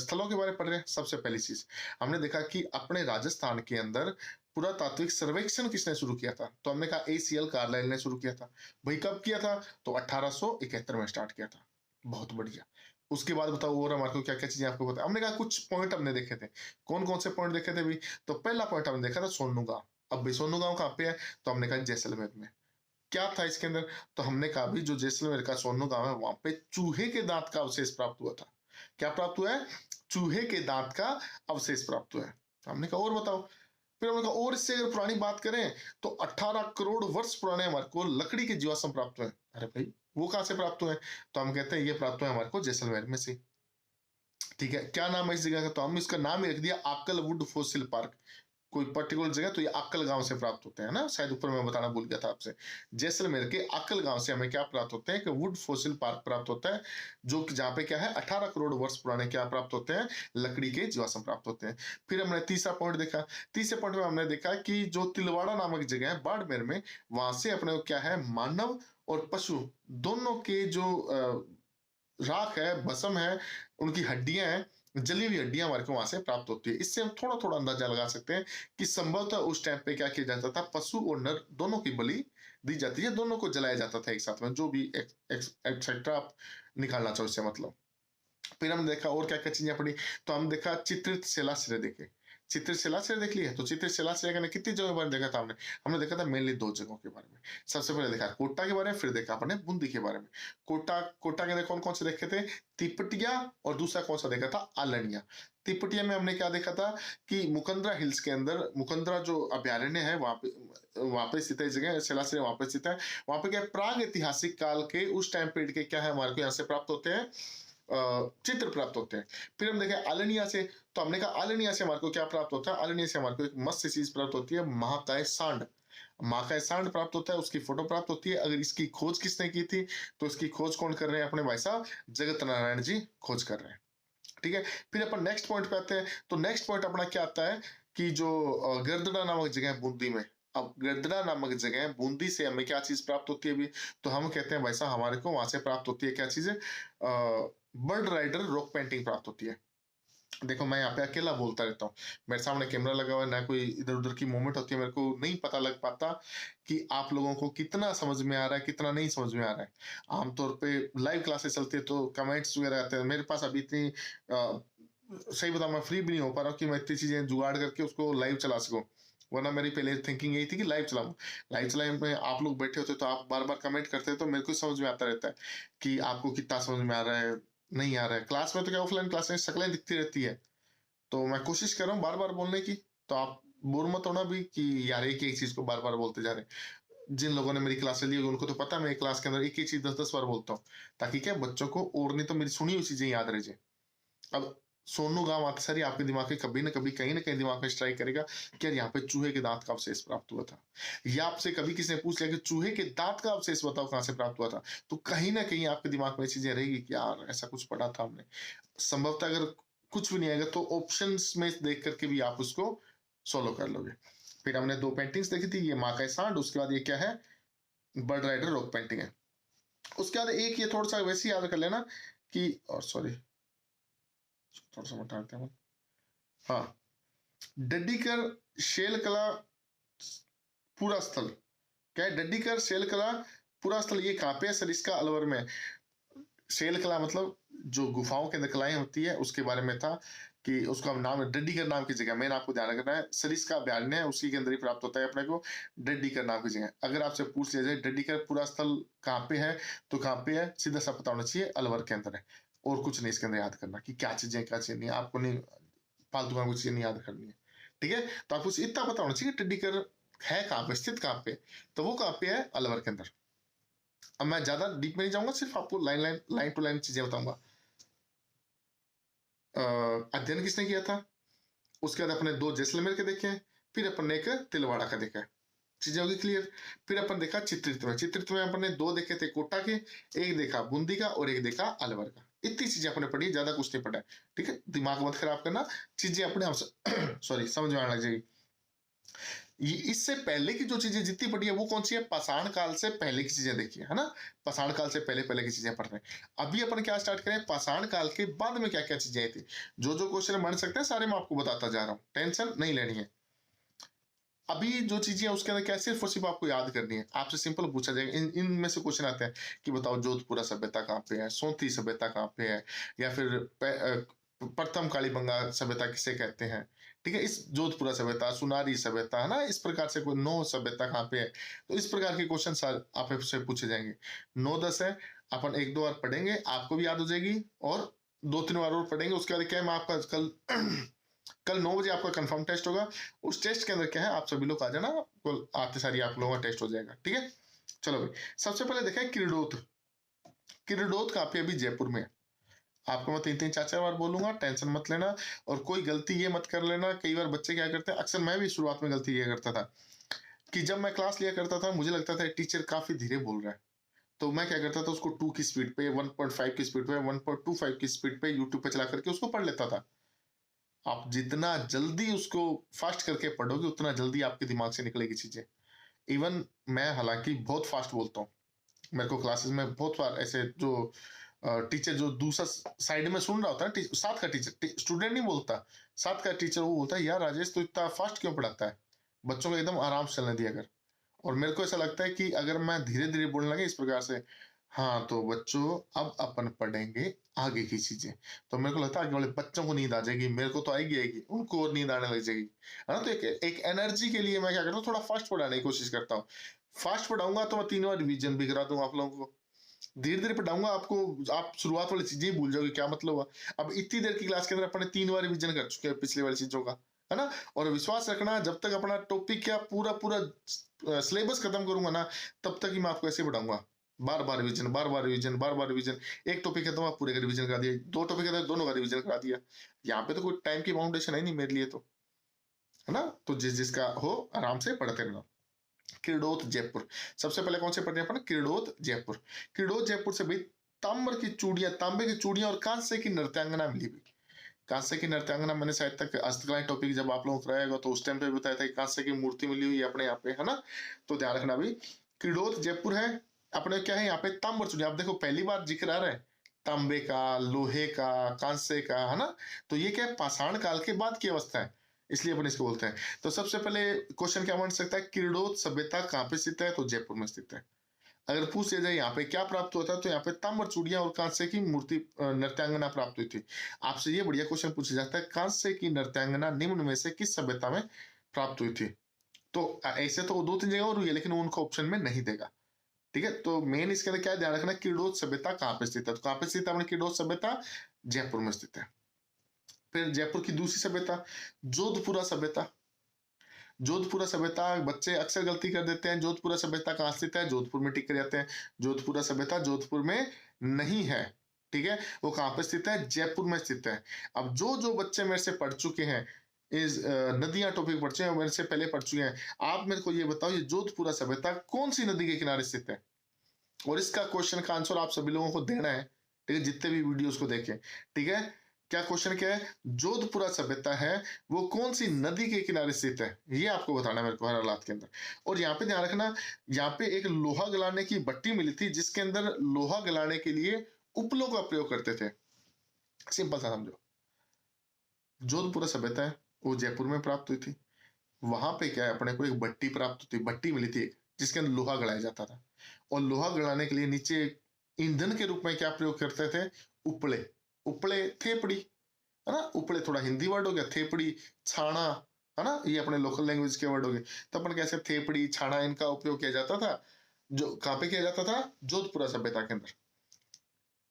स्थलों के बारे में पढ़ रहे हैं। सबसे पहली चीज हमने देखा कि अपने राजस्थान के अंदर पुरातात्विक सर्वेक्षण किसने शुरू किया था? तो हमने कहा ACL कार्लाइल ने शुरू किया था। भाई कब किया था? तो 1871 में स्टार्ट किया था। बहुत बढ़िया। उसके बाद बताओ और हमारे को क्या क्या चीजें आपको पता? हमने कहा कुछ पॉइंट हमने देखे थे। कौन कौन से पॉइंट देखे थे भी? तो पहला पॉइंट हमने देखा था सोनू गांव। अब भाई सोनू गांव कहाँ पे है? तो हमने कहा जैसलमेर में। क्या था इसके अंदर? तो हमने कहा भी जो जैसलमेर का सोनो गांव है वहां पे चूहे के दांत का अवशेष प्राप्त हुआ था। क्या प्राप्त हुआ है? चूहे के दांत का अवशेष प्राप्त हुआ है। हमने कहा और बताओ। फिर हमने कहा और इससे अगर पुरानी बात करें तो 18 करोड़ वर्ष पुराने हमारे को लकड़ी के जीवाश्म प्राप्त हुए। अरे भाई वो कहां से प्राप्त हुए? तो हम कहते हैं ये प्राप्त हुए हमारे को जैसलमेर में से। ठीक है, क्या नाम है इस जगह का? तो हम इसका नाम ही रख दिया आक्कल वुड फॉसिल पार्क। कोई पर्टिकुलर जगह तो ये आक्कल गांव से प्राप्त होते हैं ना, शायद ऊपर मैं बताना भूल गया था आपसे। जैसलमेर के आक्कल गांव से हमें क्या प्राप्त होते हैं कि वुड फॉसिल पार्क प्राप्त होता है, जो कि जहां पे क्या है 18 करोड़ वर्ष पुराने क्या प्राप्त होते हैं? लकड़ी के जीवाश्म प्राप्त होते हैं। फिर हमने तीसरा पॉइंट देखा। तीसरे पॉइंट में हमने देखा कि जो तिलवाड़ा नामक जगह है बाड़मेर में, वहां से अपने को क्या है मानव और पशु दोनों के जो राख है, भस्म है, उनकी हड्डियां हैं, जली हुई हड्डियां हमारे को वहां से प्राप्त होती है। इससे हम थोड़ा थोड़ा अंदाजा लगा सकते हैं कि संभवतः उस टाइम पे क्या किया जाता था, पशु और नर दोनों की बलि दी जाती है, दोनों को जलाया जाता था एक साथ में, जो भी एक्सेट्रा आप निकालना चाहो इससे मतलब। फिर हमने देखा और क्या क्या चीजें पड़ी। तो हम देखा चित्रित शिलाश्रय देखे। चित्रित शिलाश्रय देख लिया। तो चित्रित शिलाश्रय का कितनी जगह के बारे में देखा था हमने? हमने देखा था मेनली 2 जगहों के बारे में। सबसे पहले देखा कोटा के बारे में, फिर देखा अपने बूंदी के बारे में। कोटा कोटा के अंदर कौन कौन से देखे थे? तिपटिया, और दूसरा कौन सा देखा था? आलनिया। तिपटिया में हमने क्या देखा था कि मुकंदरा हिल्स के अंदर, मुकंदरा जो अभ्यारण्य है वहां पे स्थित है जगह, शिलाश्रय वहां पे स्थित है। वहां पे क्या प्राग ऐतिहासिक काल के उस टाइम पीरियड के क्या है हमारे को यहाँ से प्राप्त होते हैं, चित्र प्राप्त होते हैं। फिर हम देखें आलनिया से। तो हमने कहा आलनिया से हमारे को क्या प्राप्त होता है? आलनिया से हमारे को एक मस्त चीज प्राप्त होती है, महाकाय सांड। महाकाय सांड प्राप्त होता है, उसकी फोटो प्राप्त होती है। अगर इसकी खोज किसने की थी? तो इसकी खोज कौन कर रहे हैं? अपने भाई साहब जगत नारायण जी खोज कर रहे हैं। ठीक है, फिर अपन नेक्स्ट पॉइंट पे आते हैं। तो नेक्स्ट पॉइंट अपना क्या आता है कि जो गर्दड़ा नामक जगह है बूंदी में। अब गर्दड़ा नामक जगह है बूंदी से हमें क्या चीज प्राप्त होती है अभी? तो हम कहते हैं भाई साहब हमारे को वहां से प्राप्त होती है क्या चीज है? बर्ड राइडर रॉक पेंटिंग प्राप्त होती है। देखो मैं यहाँ पे अकेला बोलता रहता हूँ, मेरे सामने कैमरा लगा हुआ है ना, कोई इधर उधर की मूवमेंट होती है, मेरे को नहीं पता लग पाता कि आप लोगों को कितना समझ में आ रहा है कितना नहीं समझ में आ रहा है। आमतौर पे लाइव क्लासेस चलती है तो कमेंट्स वगैरह आते हैं, मेरे पास अभी इतनी सही बताऊं मैं फ्री भी नहीं हो पा रहा हूँ कि मैं इतनी चीजें जुगाड़ करके उसको लाइव चला सकूं। वरना मेरी पहले थिंकिंग यही थी कि लाइव चलाऊं। लाइव चलाए में आप लोग बैठे होते तो आप बार बार कमेंट करते तो मेरे को समझ में आता रहता है कि आपको कितना समझ में आ रहा है नहीं आ रहा है। क्लास में तो क्या ऑफलाइन क्लास में शक्लें दिखती रहती है, तो मैं कोशिश कर रहा हूँ बार बार बोलने की। तो आप बोर मत होना भी कि यार एक ही चीज को बार बार बोलते जा रहे हैं। जिन लोगों ने मेरी क्लास ली होगी उनको तो पता है मैं क्लास के अंदर एक ही चीज 10-10 बार बोलता हूँ, ताकि क्या बच्चों को और नहीं तो मेरी सुनी हुई चीजें याद रह जाए। अब सोनू गांव आते सारी आपके दिमाग में कभी ना कभी कहीं ना कहीं दिमाग में स्ट्राइक करेगा कि यार यहाँ पे चूहे के दांत का अवशेष प्राप्त हुआ था। या आपसे कभी किसी ने पूछ लिया कि चूहे के दांत का अवशेष बताओ कहाँ से प्राप्त हुआ था, तो कहीं ना कहीं आपके दिमाग में चीजें रहेगी कि यार ऐसा कुछ पढ़ा था हमने। संभवतः अगर कुछ भी नहीं आएगा तो ऑप्शंस में देख करके भी आप उसको सोलो कर लोगे। फिर हमने 2 पेंटिंग्स देखी थी, ये माँ का सांड, उसके बाद ये क्या है बर्ड राइडर रॉक पेंटिंग है। उसके बाद एक ये थोड़ा सा वैसे याद कर लेना कि, और सॉरी थोड़ा सा हटाते हैं। हाँ, डड्डीकर शैल कला पूरा स्थल क्या है? डड्डीकर शैल कला पूरा स्थल ये कहाँ पे है? सर इसका अलवर में। शैल कला मतलब जो गुफाओं के अंदर कलाएं होती है उसके बारे में था कि उसका नाम है डड्डीकर नाम की जगह। मेन आपको ध्यान रखना है सरिस का अभ्यारण्य है उसी के अंदर ही प्राप्त होता है अपने को डड्डीकर नाम की जगह। अगर आपसे पूछ लिया जाए डड्डीकर पूरा स्थल कहाँ पे है, तो कहाँ पे है सीधा सा पता होना चाहिए अलवर के अंदर है। और कुछ नहीं इसके अंदर याद करना कि क्या चीजें क्या चीजें नहीं, आपको नहीं फालतू का कुछ चीजें नहीं याद करनी है। ठीक है, तो आपको इतना पता होना चाहिए डड्डीकर है कहाँ पे, स्थित कहाँ पे, तो वो कहाँ पे है अलवर के अंदर। अब मैं ज्यादा डीप में नहीं जाऊंगा, सिर्फ आपको लाइन टू लाइन चीजें बताऊंगा। अध्ययन किसने किया था? उसके बाद अपने 2 जैसलमेर के देखे, फिर अपन ने एक तिलवाड़ा का देखा। चीजें होगी क्लियर। फिर अपन देखा चित्रित में। चित्रित में अपन ने 2 देखे थे कोटा के, एक देखा बूंदी का और एक देखा अलवर का। इतनी चीजें अपने पढ़ी, ज्यादा कुछ नहीं पढ़ा है। ठीक है, दिमाग मत खराब करना, चीजें अपने आप सॉरी समझ में आने लग जाएगी। इससे पहले की जो चीजें जितनी पढ़ी है वो कौन सी है? पाषाण काल से पहले की चीजें देखी है ना। पाषाण काल से पहले पहले की चीजें पढ़ रहे हैं। अभी अपन क्या स्टार्ट करें? पाषाण काल के बाद में क्या क्या चीजें आई थी। जो जो क्वेश्चन बन सकते हैं सारे मैं आपको बताता जा रहा हूँ, टेंशन नहीं लेनी है। अभी जो चीजें उसके अंदर क्या सिर्फ और सिर्फ आपको याद करनी है। आपसे सिंपल पूछा जाएगा, इनमें से क्वेश्चन आते हैं कि बताओ जोधपुरा सभ्यता कहाँ पे है, सोंती सभ्यता कहाँ पे है, या फिर प्रथम कालीबंगा सभ्यता किसे कहते हैं। ठीक है, इस जोधपुरा सभ्यता, सुनारी सभ्यता, है ना, इस प्रकार से कोई नौ सभ्यता कहाँ पे है, तो इस प्रकार के क्वेश्चन आपसे पूछे जाएंगे। 9-10 है, अपन 1-2 बार पढ़ेंगे, आपको भी याद हो जाएगी, और 2-3 बार और पढ़ेंगे। उसके बाद क्या है, मैं आपका कल कल 9 बजे आपका कंफर्म टेस्ट होगा। उस टेस्ट के अंदर क्या है, आप सभी लोग आ जाना, कल आते सारी आप लोगों का टेस्ट हो जाएगा, ठीक है। चलो भाई, सबसे पहले देखें किरडोत। किरडोत कहाँ पे, अभी जयपुर में है। आपको मैं 3-3 4-4 बार बोलूंगा, टेंशन मत लेना। और कोई गलती ये मत कर लेना, कई बार बच्चे क्या करते हैं, अक्सर मैं भी शुरुआत में गलती ये करता था कि जब मैं क्लास लिया करता था, मुझे लगता था टीचर काफी धीरे बोल रहा है, तो मैं क्या करता था, उसको 2 की स्पीड पे, 1.5 की स्पीड पे, 1.25 की स्पीड पे यूट्यूब पे चला करके उसको पढ़ लेता था। आप जितना जल्दी उसको फास्ट करके पढ़ोगे, उतना जल्दी आपके दिमाग से निकलेगी चीजें। इवन मैं हालांकि बहुत फास्ट बोलता हूँ, मेरे को क्लासेस में बहुत बार ऐसे जो टीचर जो दूसरा साइड में सुन रहा होता है, साथ का टीचर, स्टूडेंट नहीं बोलता, साथ का टीचर वो बोलता है, यार राजेश तो इतना फास्ट क्यों पढ़ाता है, बच्चों को एकदम आराम से चलने दिया कर। और मेरे को ऐसा लगता है कि अगर मैं धीरे धीरे बोलने लगे इस प्रकार से, हाँ तो बच्चों अब अपन पढ़ेंगे आगे की चीजें, तो मेरे को लगता है आगे वाले बच्चों को नींद आ जाएगी, मेरे को तो आएगी आएगी, उनको और नींद आने लग जाएगी, है ना। तो एक एनर्जी के लिए मैं क्या करता हूँ, थोड़ा फास्ट पढ़ाने की कोशिश करता हूँ। फास्ट पढ़ाऊंगा तो मैं 3 बार रिवीजन भी करा दूंगा आप लोगों को। धीरे धीरे पढ़ाऊंगा आपको, आप शुरुआत वाली चीजें ही भूल जाओगे क्या मतलब हुआ। अब इतनी देर की क्लास के अंदर अपने 3 बार रिवीजन कर चुके हैं पिछली वाली चीजों का, है ना। और विश्वास रखना, जब तक अपना टॉपिक क्या पूरा पूरा सिलेबस खत्म करूंगा ना, तब तक ही मैं आपको ऐसे पढ़ाऊंगा। बार बार रिवीजन, बार बार रिवीजन, बार बार रिवीजन। एक टॉपिक है तो आप पूरे का रिवीजन करा दिया, 2 टॉपिक है तो दोनों का रिवीजन करा दिया। यहाँ पे तो कोई टाइम की बाउंडेशन है नहीं मेरे लिए तो, है ना। तो जिस जिसका हो आराम से पढ़ते रहना। किरडोत जयपुर, सबसे पहले कौन से पढ़ने अपन, किरडोत जयपुर। किरडोत जयपुर से भाई तांबर की चूड़ियां, तांबे की चूड़ियां और कांसे की नृत्यांगना मिली हुई। कांसे की नृत्यांगना मैंने शायद तक हस्तकला टॉपिक जब आप लोगों को कराएगा तो उस टाइम पे बताया था कि कांसे की मूर्ति मिली हुई है अपने यहाँ पे, है ना। तो ध्यान रखना भाई, किरडोत जयपुर है अपने, क्या है यहाँ पे तांबर चूड़ियां। आप देखो पहली बार जिक्र आ रहा है तांबे का, लोहे का, कांसे का, है ना। तो ये क्या है, पाषाण काल के बाद की अवस्था है, इसलिए अपन इसको बोलते हैं। तो सबसे पहले क्वेश्चन क्या बन सकता है, किरडोत सभ्यता कहाँ पे स्थित है, तो जयपुर में स्थित है। अगर पूछ लिया जाए यहाँ पे क्या प्राप्त होता है, तो यहाँ पे ताम्र चूड़ियां और कांसे की मूर्ति नृत्यांगना प्राप्त हुई थी। आपसे ये बढ़िया क्वेश्चन पूछा जाता है, कांसे की नृत्यांगना निम्न में से किस सभ्यता में प्राप्त हुई थी। तो ऐसे तो 2-3 जगह और हुई है, लेकिन वो उनको ऑप्शन में नहीं देगा, ठीक है। तो मेन इसके अंदर क्या ध्यान रखना, किरडोत सभ्यता कहाँ पे स्थित है, तो कहाँ पे स्थित है अपनी किरडोत सभ्यता, जयपुर में स्थित है। फिर जयपुर की दूसरी सभ्यता, जोधपुरा सभ्यता। जोधपुरा सभ्यता, बच्चे अक्सर गलती कर देते हैं, जोधपुरा सभ्यता कहाँ स्थित है, जोधपुर में टिक कर जाते हैं। जोधपुरा सभ्यता जोधपुर में नहीं है, ठीक है। वो कहाँ पे स्थित है, जयपुर में स्थित है। अब जो जो बच्चे मेरे से पढ़ चुके हैं, इस नदियां टॉपिक पढ़ चुके हैं, मेरे से पहले पढ़ चुके हैं, आप मेरे को ये बताओ, ये जोधपुरा सभ्यता कौन सी नदी के किनारे स्थित है। और इसका क्वेश्चन का आंसर आप सभी लोगों को देना है, ठीक है, जितने भी वीडियोस को देखें, ठीक है। क्या क्वेश्चन क्या है, जोधपुरा सभ्यता है वो कौन सी नदी के किनारे स्थित है, ये आपको बताना है मेरे को हर हालात के अंदर। और यहाँ पे ध्यान रखना, यहाँ पे एक लोहा गलाने की भट्टी मिली थी, जिसके अंदर लोहा गलाने के लिए उपलों का प्रयोग करते थे। सिंपल सा समझो, जोधपुरा सभ्यता है वो जयपुर में प्राप्त हुई थी। वहां पे क्या है, अपने को एक भट्टी प्राप्त होती, भट्टी मिली थी एक, जिसके अंदर लोहा गलाया जाता था। और लोहा गलाने के लिए नीचे ईंधन के रूप में क्या प्रयोग करते थे, उपले। उपले, थेपड़ी, है ना। उपले थोड़ा हिंदी वर्ड हो गया, थेपड़ी, छाना, है ना, ये अपने लोकल लैंग्वेज के वर्ड हो गए। तो अपन कैसे थेपड़ी, छाना, इनका उपयोग किया जाता था, जो कहाँ पे किया जाता था, जोधपुरा सभ्यता के अंदर।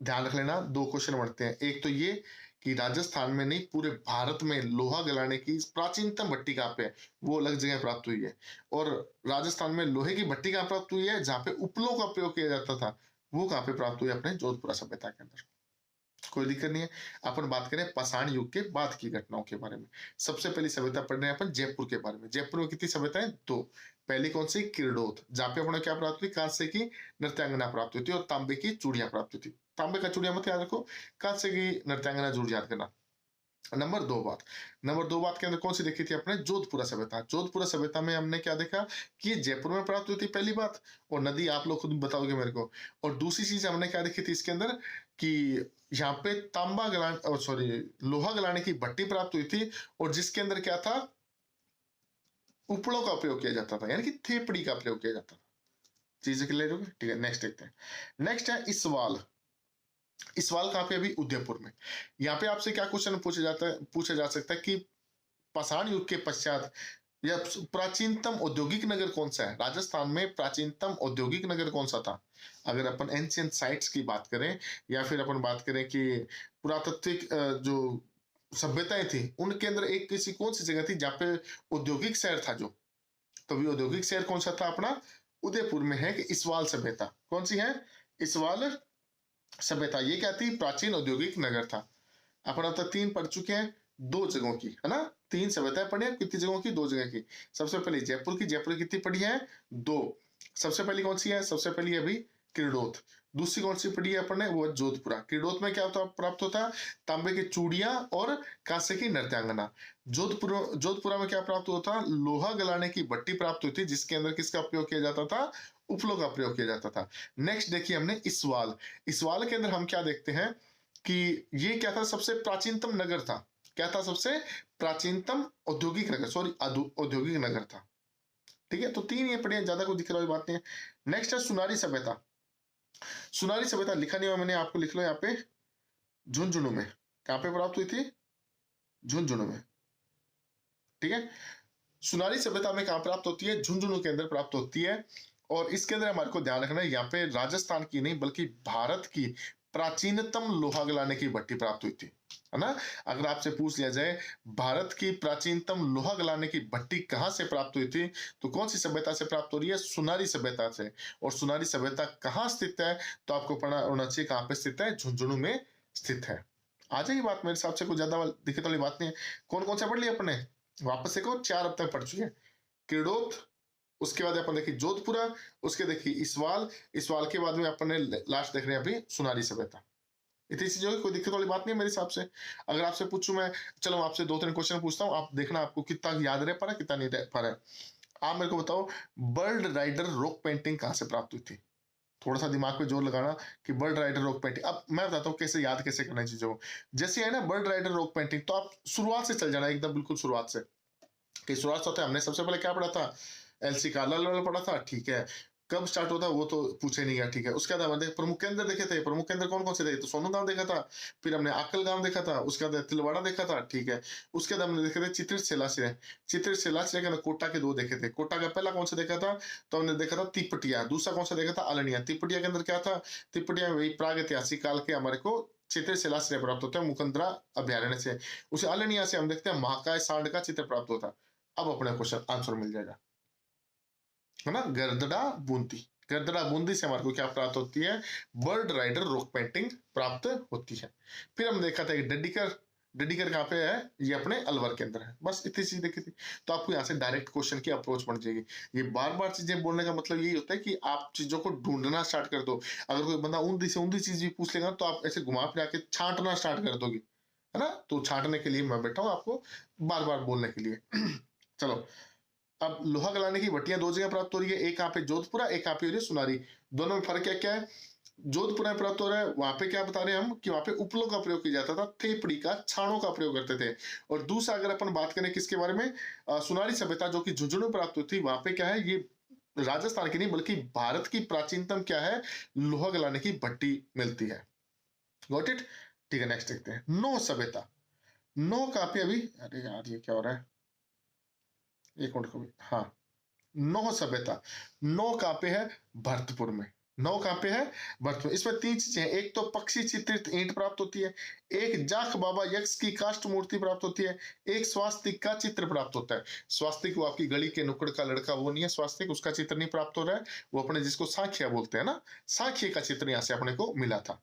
ध्यान रख लेना, 2 क्वेश्चन बढ़ते हैं। एक तो ये कि राजस्थान में नहीं, पूरे भारत में लोहा गलाने की प्राचीनतम भट्टी कहाँ पे है, वो अलग जगह प्राप्त हुई है। और राजस्थान में लोहे की भट्टी कहाँ प्राप्त हुई है, जहाँ पे उपलों का प्रयोग किया जाता था, वो कहाँ पे प्राप्त हुई है, अपने जोधपुरा सभ्यता के अंदर। कोई दिक्कत नहीं है। अपन बात करें पाषाण युग के बाद की घटनाओं के बारे में। सबसे पहली सभ्यता पढ़ रहे हैं अपन जयपुर के बारे में। जयपुर में कितनी सभ्यताएं, 2। पहली कौन सी, किरडोत, जहाँ पे अपने क्या प्राप्त हुई, कांसे की नृत्यांगना प्राप्त हुई थी और तांबे की चूड़ियां प्राप्त हुई थी। तांबे का चूड़ियां मत याद रखो, कांसे की नृत्यांगना जरूर याद करना। नंबर 2 बात के अंदर कौन सी देखी थी अपने, जोधपुरा सभ्यता। जोधपुरा सभ्यता में हमने क्या देखा कि ये जयपुर में प्राप्त हुई थी, पहली बात। और नदी आप लोग खुद बताओगे मेरे को। और दूसरी चीज हमने क्या देखी थी इसके अंदर, कि यहाँ पे तांबा गलाने, सॉरी, लोहा गलाने की भट्टी प्राप्त हुई थी, और जिसके अंदर क्या था, उपड़ों का उपयोग किया जाता था, यानी कि थेपड़ी का प्रयोग किया जाता था। चीजें क्लियर हो गई, ठीक है। नेक्स्ट देखते हैं। नेक्स्ट है इसवाल। इसवाल कहाँ पे, अभी उदयपुर में। यहाँ पे आपसे क्या क्वेश्चन पूछा जा सकता है कि पाषाण युग के पश्चात या प्राचीनतम औद्योगिक नगर कौन सा है? राजस्थान में प्राचीनतम औद्योगिक नगर कौन सा था? अगर अपन एंशियंट साइट्स की बात करें या फिर अपन बात करें कि पुरातात्विक जो सभ्यताएं थी, उनके अंदर एक किसी कौन सी जगह थी जहाँ पे औद्योगिक शहर था जो? तो भी औद्योगिक शहर कौन सा था अपना? उदयपुर में है कि इसवाल सभ्यता। कौन सी है? इसवाल सभ्यता। ये क्या थी? प्राचीन औद्योगिक नगर था। अपन अब तक 3 पढ़ चुके हैं, 2 जगहों की, है ना? 3 सभ्यताएं पढ़ी हैं, कितनी जगहों की? 2 जगह की। सबसे पहले जयपुर की, जयपुर कितनी पढ़ी है? 2। सबसे पहली कौन सी है? सबसे पहली अभी किरडोत। दूसरी कौन सी पढ़ी है अपन ने? वो जोधपुरा। किरडोत में क्या होता प्राप्त होता? तांबे की चूड़ियां और कांसे की नृत्यांगना। जोधपुरा में क्या प्राप्त होता? लोहा गलाने की भट्टी प्राप्त हुई थी, जिसके अंदर किसका प्रयोग किया जाता था? उपलों का प्रयोग किया जाता था। नेक्स्ट देखिए हमने इसवाल। इसवाल के अंदर हम क्या देखते हैं कि ये क्या था? सबसे प्राचीनतम नगर था। क्या था? सबसे प्राचीनतम औद्योगिक नगर, सॉरी औद्योगिक नगर था। ठीक है, तो 3 ये पढ़े, ज्यादा कोई दिक्कत वाली बात नहीं है। नेक्स्ट है सुनारी सभ्यता। सुनारी सभ्यता लिखा नहीं हुआ मैंने, आपको लिख लो यहाँ पे, झुंझुनू में। कहां पे प्राप्त हुई थी? झुंझुनू में। ठीक है, सुनारी सभ्यता में कहां प्राप्त होती है? झुंझुनू के अंदर प्राप्त होती है। और इसके अंदर हमारे को ध्यान रखना है, यहाँ पे राजस्थान की नहीं बल्कि भारत की प्राचीनतम लोहा गलाने की भट्टी प्राप्त हुई थी, है ना? अगर आपसे पूछ लिया जाए भारत की प्राचीनतम लोहा गलाने की भट्टी कहां से प्राप्त हुई थी, तो कौन सी सभ्यता से प्राप्त हो रही है? सुनारी सभ्यता से। और सुनारी सभ्यता कहाँ स्थित है? तो आपको पता होना चाहिए कहां पे स्थित है? झुंझुनू में स्थित है। आ जाएगी बात, मेरे हिसाब से कुछ ज्यादा दिक्कत वाली बात नहीं है। कौन कौन सा पढ़ लिया अपने? वापस देखो, 4 अब तक पढ़ चुके हैं। किरडोत, उसके बाद अपन देखिए जोधपुरा, उसके देखिए इसवाल, इसवाल के बाद में अपन ने लास्ट देख रहे हैं अभी सुनारी सभ्यता। इतनी चीजों की कोई दिक्कत वाली बात नहीं है मेरे हिसाब से। अगर आपसे पूछूं मैं, चलो आपसे 2-3 क्वेश्चन पूछता हूँ, आप देखना आपको कितना याद रह पा रहा है, कितना नहीं रह पा रहा है। आप मेरे को बताओ, बर्ड राइडर रॉक पेंटिंग कहाँ से प्राप्त हुई थी? थोड़ा सा दिमाग पे जोर लगाना कि बर्ड राइडर रॉक पेंटिंग। अब मैं बताता हूँ कैसे याद कैसे करना है चीजों को। जैसे है ना बर्ड राइडर रॉक पेंटिंग, तो आप शुरुआत से चल जाना, एकदम बिल्कुल शुरुआत से। कि शुरुआत होता है, हमने सबसे पहले क्या पढ़ा था? एलसी कार्लाइल वाला पढ़ा था, ठीक है। कब स्टार्ट होता है वो तो पूछे नहीं गया, ठीक है। उसके बाद हमने प्रमुख केंद्र देखे थे। प्रमुख केंद्र कौन कौन से थे? तो सोनू गांव देखा था, फिर हमने आकल गांव देखा था, उसके बाद तिलवाड़ा देखा था, ठीक है। उसके बाद हमने देखे थे चित्र शिलाश्रय। चित्र शिलाश्रय के कोटा के 2 देखे थे। कोटा का पहला कौन सा देखा था? तो हमने देखा था तिपटिया। दूसरा कौन सा देखा था? अलनिया। तिपटिया के अंदर क्या था? तिपटिया में वही प्राग ऐतिहासिक काल के हमारे को चित्र शिलाश्रय प्राप्त होता है मुकंदरा अभ्यारण्य से। उसे अलनिया से हम देखते हैं महाकाय सांड का चित्र प्राप्त होता है। अब अपने क्वेश्चन आंसर मिल जाएगा, है ना? गर्दड़ा बूंदी। गर्दड़ा बूंदी से हमारे को क्या प्राप्त होती है? बर्ड राइडर रॉक पेंटिंग प्राप्त होती है। फिर हम देखा था कि डडिकर। डडिकर कहाँ पे है? ये अपने अलवर के अंदर है। बस इतनी चीज देखी थी। तो आपको यहाँ से डायरेक्ट क्वेश्चन की अप्रोच बन जाएगी। ये बार बार चीजें बोलने का मतलब यही होता है कि आप चीजों को ढूंढना स्टार्ट कर दो। अगर कोई बंदा ऊंधी से ऊंधी चीज भी पूछ लेगा तो आप ऐसे घुमा फिरा के छांटना स्टार्ट कर दोगे, है ना? तो छांटने के लिए मैं बैठा हूँ आपको बार बार बोलने के लिए। चलो, अब लोहा गलाने की भट्टियां 2 जगह प्राप्त हो रही है, एक यहाँ पे जोधपुरा, एक यहाँ पे हो रही है सुनारी। दोनों में फर्क क्या क्या है? जोधपुरा में प्राप्त हो रहा है, वहां पे क्या बता रहे हैं हम कि वहां पे उपलों का प्रयोग किया जाता था, थेपड़ी का, छाणों का प्रयोग करते थे। और दूसरा अगर अपन बात करें किसके बारे में, सुनारी सभ्यता जो कि झुंझुनू में प्राप्त हुई थी, वहां पे क्या है? ये राजस्थान की नहीं बल्कि भारत की प्राचीनतम क्या है? लोहा गलाने की भट्टी मिलती है। Got it? ठीक है, नेक्स्ट देखते हैं। नो सभ्यता। नो कहाँ पे अभी? अरे यार ये क्या हो रहा है, एक मिनट को भी, हाँ। नौ सभ्यता। नौ कहाँ पे है? भरतपुर में। नौ कहाँ पे है? भरतपुर। इसमें 3 चीजें हैं, एक तो पक्षी चित्रित ईंट प्राप्त होती है, एक जाख बाबा यक्ष की काष्ठ मूर्ति प्राप्त होती है, एक स्वास्तिक का चित्र प्राप्त होता है। स्वास्तिक वो आपकी गली के नुक्कड़ का लड़का वो नहीं है स्वास्तिक, उसका चित्र नहीं प्राप्त हो रहा है, वो अपने जिसको सांख्या बोलते हैं ना, सांख्य का चित्र यहाँ से अपने को मिला था।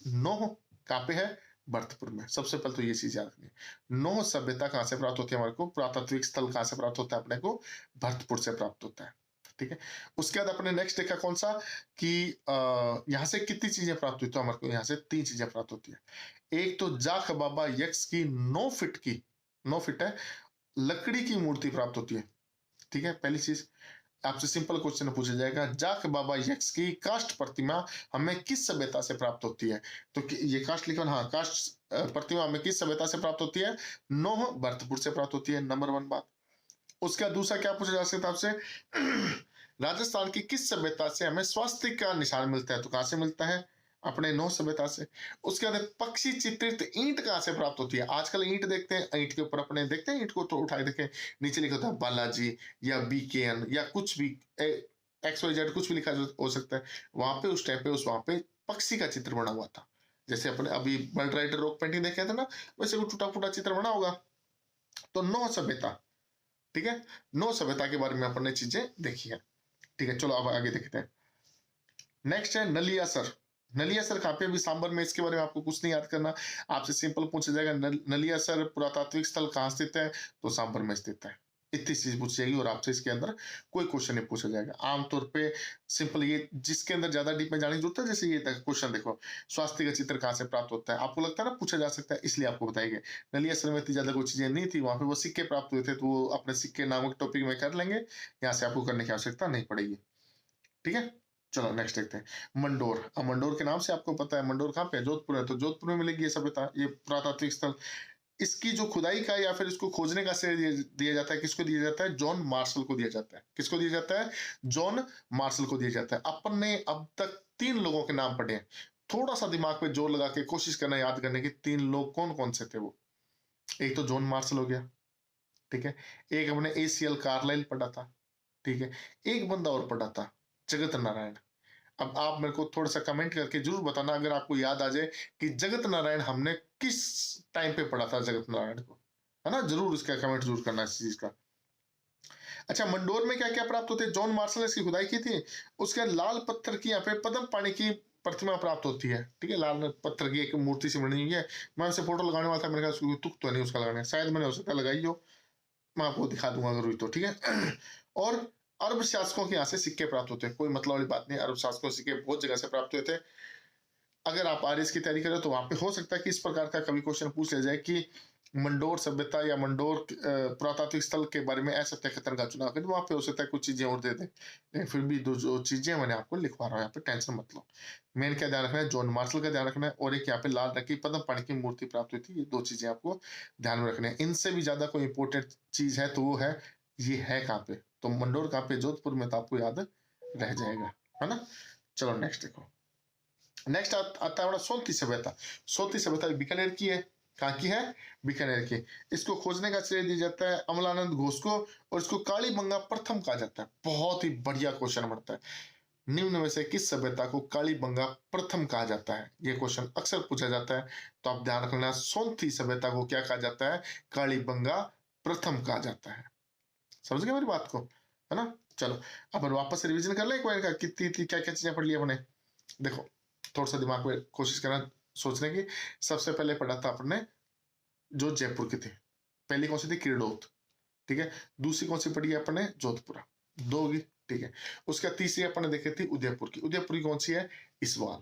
नौ कहाँ पे है? भरतपुर में। सबसे पहले तो ये चीज याद रखनी है। नौ सभ्यता कहाँ से प्राप्त होती है हमारे को? पुरातात्विक स्थल कहाँ से प्राप्त होता है अपने को? भरतपुर से प्राप्त होता है, ठीक है। उसके बाद अपने नेक्स्ट देखा कौन सा कि यहाँ से कितनी चीजें प्राप्त हुई? तो हमारे को यहाँ से 3 चीजें प्राप्त होती है। एक तो जाख बाबा यक्ष की 9 फीट की, 9 फीट है, लकड़ी की मूर्ति प्राप्त होती है, ठीक है। पहली चीज आपसे सिंपल क्वेश्चन पूछा जाएगा, जाख बाबा यक्ष की काष्ठ प्रतिमा हमें किस सभ्यता से प्राप्त होती है? तो ये काष्ठ लिखो, हाँ, काष्ठ प्रतिमा हमें किस सभ्यता से प्राप्त होती है? नोह भरतपुर से प्राप्त होती है, नंबर 1 बात। उसका दूसरा क्या पूछा जा सकता है आपसे? राजस्थान की किस सभ्यता से हमें स्वास्तिक का निशान मिलता है? तो कहां से मिलता है? अपने नौ सभ्यता से। उसके बाद पक्षी चित्रित ईंट कहाँ से प्राप्त होती है? आजकल ईंट देखते हैं, ईंट के ऊपर अपने देखते हैं, ईंट को तो उठाए देखें, नीचे लिखा होता है बालाजी या बीकेएन या कुछ भी एक्स वाई जेड कुछ भी लिखा हो सकता है। वहां पे उस टाइम पे वहां पे पक्षी का चित्र बना हुआ था। जैसे अपने अभी बर्ड राइडर रॉक पेंटिंग देखे थे ना, वैसे वो टूटा फूटा चित्र बना होगा। तो नौ सभ्यता, ठीक है, नौ सभ्यता के बारे में अपन ने चीजें देखी है। ठीक है, चलो अब आगे देखते हैं। नेक्स्ट है नलियासर। नलियासर कहाँ पे? अभी सांबर में, इसके बारे में आपको कुछ नहीं याद करना, आपसे सिंपल पूछा जाएगा नलियासर पुरातात्विक स्थल कहाँ स्थित है? तो सांबर में स्थित है। इतनी चीज पूछी जाएगी और आपसे इसके अंदर कोई क्वेश्चन नहीं पूछा जाएगा। आमतौर पे सिंपल ये, जिसके अंदर ज्यादा डीप में जाने की जरूरत है, जैसे ये क्वेश्चन देखो, स्वास्थ्य का चित्र कहाँ से प्राप्त होता है? आपको लगता है ना पूछा जा सकता है, इसलिए आपको बताएंगे। नलियासर में इतनी ज्यादा कोई चीजें नहीं थी, वहां पे वो सिक्के प्राप्त हुए थे, तो वो अपने सिक्के नामक टॉपिक में कर लेंगे, यहाँ से आपको करने की आवश्यकता नहीं पड़ेगी। ठीक है, चलो नेक्स्ट देखते हैं। मंडोर। अब मंडोर के नाम से आपको पता है मंडोर कहाँ पे है? जोधपुर है, तो जोधपुर में मिलेगी ये सभ्यता, ये पुरातात्विक स्थल। इसकी जो खुदाई का या फिर इसको खोजने का श्रेय दिया जाता है, किसको दिया जाता है? जॉन मार्शल को दिया जाता है। किसको दिया जाता है? जॉन मार्शल को दिया जाता है। अपन ने अब तक 3 लोगों के नाम पढ़े हैं, थोड़ा सा दिमाग पे जोर लगा के कोशिश करना याद करने की, 3 लोग कौन कौन से थे वो। एक तो जॉन मार्शल हो गया, ठीक है, एक हमने ACL कार्लाइल पढ़ा था, ठीक है, एक बंदा और पढ़ा था, जगत नारायण। अब आप मेरे को थोड़ा सा कमेंट करके जरूर बताना अगर आपको याद आ जाए कि जगत नारायण हमने किस टाइम पे पढ़ा था, जगत नारायण को, है ना, जरूर इसका कमेंट जरूर करना इस चीज का। अच्छा, मंडोर में क्या क्या प्राप्त होते हैं? जॉन मार्शल ने इसकी खुदाई की थी। उसके लाल पत्थर की यहाँ पे पद्म पाणी की प्रतिमा प्राप्त होती है, ठीक है, लाल पत्थर की एक मूर्ति से बनी हुई है। मैं उसे फोटो लगाने वाला था, मेरे ख्याल तुक तो नहीं उसका लगाने, शायद मैंने हो सकता है लगाई हो, मैं आपको दिखा दूंगा अगर हुई तो, ठीक है। और अरब शासकों के यहाँ से सिक्के प्राप्त होते हैं, कोई मतलब वाली बात नहीं, अरब शासकों के सिक्के बहुत जगह से प्राप्त हुए थे। अगर आप आरएस की तैयारी करें तो वहां पे हो सकता है कि इस प्रकार का कभी क्वेश्चन पूछ लिया जाए कि मंडोर सभ्यता या मंडोर पुरातात्विक स्थल के बारे में असत्य कथन का चुनाव करें, वहां पे हो सकता है कुछ चीजें और दे दें, लेकिन फिर भी दो जो चीजें मैंने आपको लिखवा रहा हूँ यहाँ पे, टेंशन मत लो। मेन क्या ध्यान रखना है? जॉन मार्शल का ध्यान रखना है, और एक यहाँ पे लाल रंग की पद्म पाणी की मूर्ति प्राप्त हुई थी, ये 2 चीजें आपको ध्यान में रखनी है। इनसे भी ज्यादा कोई इंपॉर्टेंट चीज है तो वो है, ये है कहाँ पे? तो मंडोर कहाँ पे? जोधपुर में, तो आपको याद रह जाएगा, है ना। चलो नेक्स्ट देखो। नेक्स्ट आता है हमारा सोलती सभ्यता। सोलती सभ्यता बीकानेर की है। कहाँ की है? बीकानेर की। इसको खोजने का श्रेय दिया जाता है अमलानंद घोष को, और इसको कालीबंगा प्रथम कहा जाता है। बहुत ही बढ़िया क्वेश्चन बनता है, निम्न में से किस सभ्यता को कालीबंगा प्रथम कहा जाता है? ये क्वेश्चन अक्सर पूछा जाता है, तो आप ध्यान रखना, सोलती सभ्यता को क्या कहा जाता है? कालीबंगा प्रथम कहा जाता है। समझ गए मेरी बात को, है ना। चलो अपन वापस रिवीजन कर ले एक बार, कितनी क्या क्या चीजें पढ़ ली अपने। देखो, थोड़ा सा दिमाग में कोशिश करना सोचने की। सबसे पहले पढ़ा था अपने जो जयपुर की थी, पहली कौन सी थी? किरडोत, ठीक है। दूसरी कौन सी पढ़ी है अपने? जोधपुरा, 2 होगी, ठीक है। उसका तीसरी अपन ने देखी थी उदयपुर की। उदयपुर की कौन सी है? इसवाल।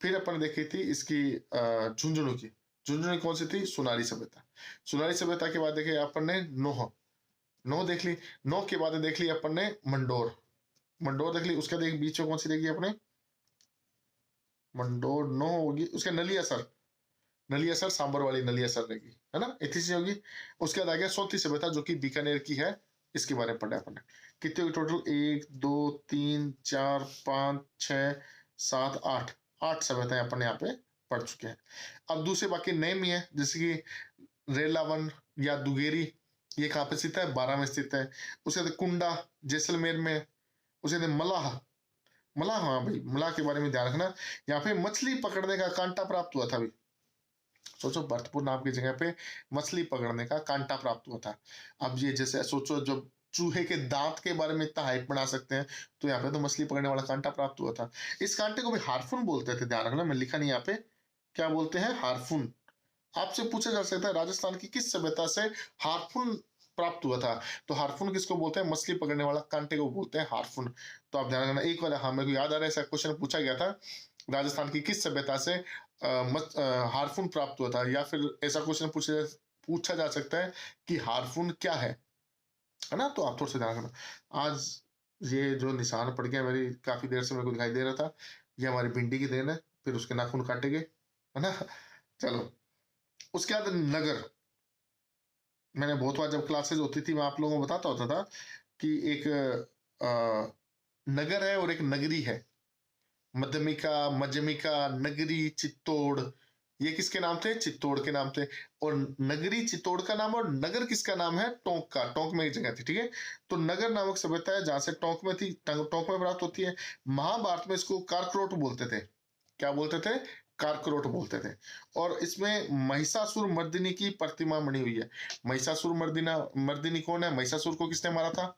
फिर अपन ने देखी थी इसकी झुंझुनू की। झुंझुनू की कौन सी थी? सोनारी सभ्यता। सोनारी सभ्यता के बाद देखे अपन ने नोह, नोह देख ली। नोह के बाद देख ली अपन ने मंडोर, मंडोर देख ली। उसके बाद बीच में कौन सी देखी अपने? मंडोर नोह होगी, उसके नलियासर, नलियासर सांबर वाली नलियासर रहेगी, है ना, इतनी सी होगी। उसके बाद आ गया सोलती सभ्यता जो कि बीकानेर की है, इसके बारे में पढ़ा है अपन ने। कितने होगी टोटल? 1 2 3 4 5 6 7 8, 8 सभ्यताएं अपन यहाँ पे पढ़ चुके हैं। अब दूसरे बाकी नेम ही है, जैसे कि रेलावन या दुगेरी, ये कहाँ पे स्थित है? 12 में स्थित है। उसके बाद कुंडा जैसलमेर में। उसके बाद मलाह, मलाह, हाँ भाई मलाह के बारे में ध्यान रखना। यहाँ पे मछली पकड़ने का कांटा प्राप्त हुआ था भाई, सोचो भरतपुर नाम की जगह पे मछली पकड़ने का कांटा प्राप्त हुआ था। अब ये जैसे सोचो, जब चूहे के दांत के बारे में इतना हाइप बना सकते हैं, तो यहाँ पे तो मछली पकड़ने वाला कांटा प्राप्त हुआ था। इस कांटे को भी हार्फून बोलते थे, ध्यान रखना, मैं लिखा नहीं यहाँ पे, क्या बोलते हैं? हार्फून। आपसे पूछा जा सकता है राजस्थान की किस सभ्यता से हार्फून प्राप्त हुआ था? तो हार्फून किसको बोलते हैं? मछली पकड़ने वाला कांटे को बोलते हैं हार्फून। तो आप ध्यान रखना, एक बार हाँ मेरे को याद आ रहा है ऐसा क्वेश्चन पूछा गया था, राजस्थान की किस सभ्यता से हार्फून प्राप्त हुआ था, या फिर ऐसा क्वेश्चन पूछा जा सकता है कि हार्फून क्या है ना। तो आप थोड़ा सा ध्यान रखना। आज ये जो निशान पड़ गया मेरी, काफी देर से मेरे को दिखाई दे रहा था, ये हमारी भिंडी की देन है, फिर उसके नाखून काटेंगे, है ना। चलो उसके बाद नगर। मैंने बहुत बार जब क्लासेस होती थी मैं आप लोगों को बताता होता था कि एक नगर है और एक नगरी है। मध्यमिका, मध्यमिका, नगरी, चित्तौड़, ये किसके नाम थे? चित्तौड़ के नाम थे। और नगरी चित्तौड़ का नाम, और नगर किसका नाम है? टोंक का। टोंक में एक जगह थी, ठीक है। तो नगर नामक सभ्यता है जहां से टोंक में थी, टोंक में प्राप्त होती है। महाभारत में इसको कारक्रोट बोलते थे। क्या बोलते थे? कारक्रोट बोलते थे। और इसमें महिषासुर मर्दिनी की प्रतिमा बनी हुई है। महिषासुर मर्दिना मर्दिनी कौन है? महिषासुर को किसने मारा था?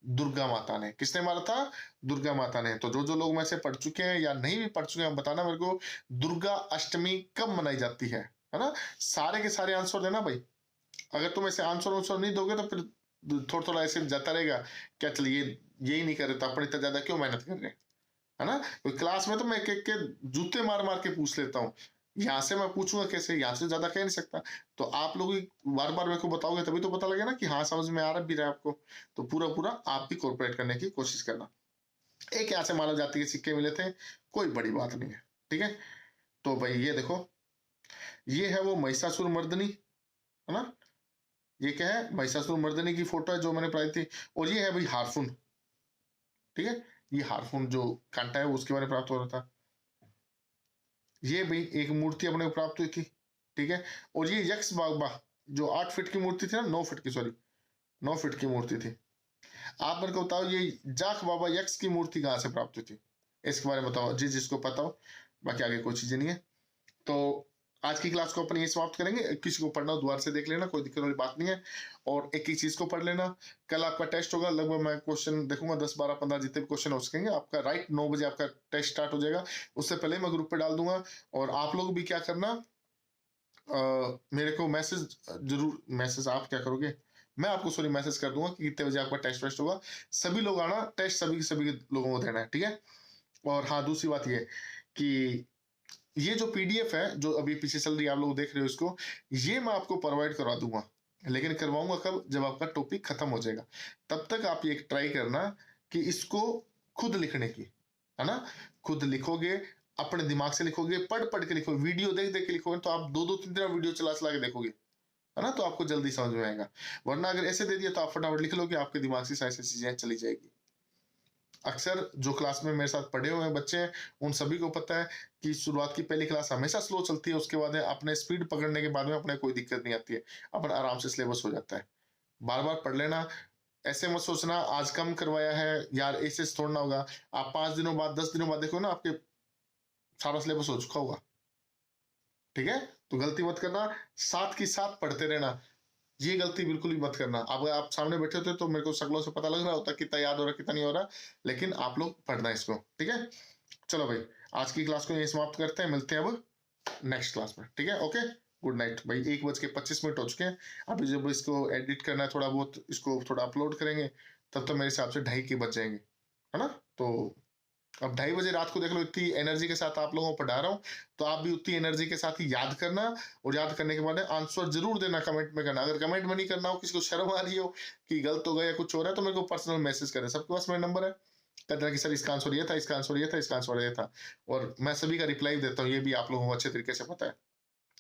दुर्गा माता ने। किसने मारा था? दुर्गा माता ने। तो जो लोग में से पढ़ चुके हैं या नहीं भी पढ़ चुके हैं, बताना मेरे को, दुर्गा अष्टमी कब मनाई जाती है ना? सारे के सारे आंसर देना भाई। अगर तुम ऐसे आंसर नहीं दोगे तो फिर थोड़ा थोड़ा ऐसे जाता रहेगा, क्या चलिए यही नहीं कर रहे तो अपन इतना ज्यादा क्यों मेहनत कर रहे हैं, है ना? तो क्लास में तो मैं एक एक के जूते मार मार के पूछ लेता हूँ। यहाँ से मैं पूछूंगा कैसे? यहाँ से ज्यादा कह नहीं सकता। तो आप लोग बार बार मेरे को बताओगे तभी तो पता लगेगा ना कि हाँ समझ में आ रहा भी रहा है आपको। तो पूरा पूरा आप भी कॉर्पोरेट करने की कोशिश करना। एक यहाँ से मानव जाति के सिक्के मिले थे, कोई बड़ी बात नहीं है, ठीक है। तो भाई ये देखो, ये है वो महिषासुर मर्दनी, है ना? ये क्या है? महिषासुर मर्दनी की फोटो है जो मैंने पढ़ाई थी। और ये है भाई हारफून, ठीक है। ये हारफून जो कांटा है उसके बारे में प्राप्त हो रहा था। ये भाई एक मूर्ति अपने को प्राप्त हुई थी, ठीक है। और ये यक्ष बाबा जो 8 फीट की मूर्ति थी ना, 9 फीट की, सॉरी 9 फीट की मूर्ति थी। आप मेरे को बताओ ये जाख बाबा यक्ष की मूर्ति कहाँ से प्राप्त हुई थी? इसके बारे में बताओ जिसको पता हो। बाकी आगे कोई चीजें नहीं है। तो आज की क्लास को अपन ये समाप्त करेंगे। किसी को पढ़ना हो दोबारा से देख लेना, कोई दिक्कत वाली बात नहीं है। और एक एक चीज को पढ़ लेना। कल आपका टेस्ट होगा, लगभग मैं क्वेश्चन देखूंगा 10 12 15 जितने भी क्वेश्चन हो सकेंगे। आपका राइट 9 बजे आपका टेस्ट स्टार्ट हो जाएगा। उससे पहले मैं ग्रुप पे डाल दूंगा। और आप लोग भी क्या करना, मेरे को मैसेज जरूर, मैसेज आप क्या करोगे, मैं आपको सॉरी मैसेज कर दूंगा कि कितने बजे आपका टेस्ट वेस्ट होगा। सभी लोग आना, टेस्ट सभी लोगों को देना है, ठीक है। और हाँ दूसरी बात ये कि ये जो पीडीएफ है जो अभी पीछे चल रही है, आप लोग देख रहे हो इसको, ये मैं आपको प्रोवाइड करवा दूंगा। लेकिन करवाऊंगा कब? जब आपका टॉपिक खत्म हो जाएगा। तब तक आप ये ट्राई करना कि इसको खुद लिखने की, है ना? खुद लिखोगे, अपने दिमाग से लिखोगे, पढ़ पढ़ के लिखोगे, वीडियो देख देख के लिखोगे, तो आप 2 2 3 3 वीडियो चला चला के देखोगे, है ना? तो आपको जल्दी समझ में आएगा। वरना अगर ऐसे दे दिया तो आप फटाफट लिख लोगे, आपके दिमाग से सारी चीजें चली जाएगी। अक्सर जो क्लास में मेरे साथ पढ़े हुए बच्चे हैं उन सभी को पता है कि शुरुआत की पहली क्लास हमेशा स्लो चलती है, उसके बाद अपने स्पीड पकड़ने के बाद में अपने कोई दिक्कत नहीं आती है, अपन आराम से सिलेबस हो जाता है। बार बार पढ़ लेना। ऐसे मत सोचना आज कम करवाया है यार ऐसे थोड़ा ना होगा। आप 5 दिनों बाद 10 दिनों बाद देखो ना, आपके सारा सिलेबस हो चुका होगा, ठीक है। तो गलती मत करना, साथ की साथ पढ़ते रहना। ये गलती बिल्कुल भी मत करना। अब अगर आप सामने बैठे होते तो मेरे को शक्लों से पता लग रहा होता कितना याद हो रहा कितना नहीं हो रहा, लेकिन आप लोग पढ़ना इसको, ठीक है। चलो भाई, आज की क्लास को यही समाप्त करते हैं, मिलते हैं अब नेक्स्ट क्लास में, ठीक है। ओके, गुड नाइट भाई। 1:25 हो चुके हैं। अभी जब इसको एडिट करना है, थोड़ा बहुत इसको थोड़ा अपलोड करेंगे, तब तो मेरे हिसाब से 2:30 के बज जाएंगे, है ना? तो अब 2:30 बजे रात को देख लो, इतनी एनर्जी के साथ आप लोगों को पढ़ा रहा हूँ, तो आप भी उतनी एनर्जी के साथ ही याद करना। और याद करने के बाद आंसर जरूर देना, कमेंट में करना। अगर कमेंट में नहीं करना हो, किसी को शर्म आ रही हो कि गलत हो गया या कुछ हो रहा है, तो मेरे को पर्सनल मैसेज करें। सबके पास मेरा नंबर है, कहते कि सर इसका आंसर ये था, इसका आंसर ये था, इसका आंसर ये था। और मैं सभी का रिप्लाई देता हूँ, ये भी आप लोगों को अच्छे तरीके से पता है।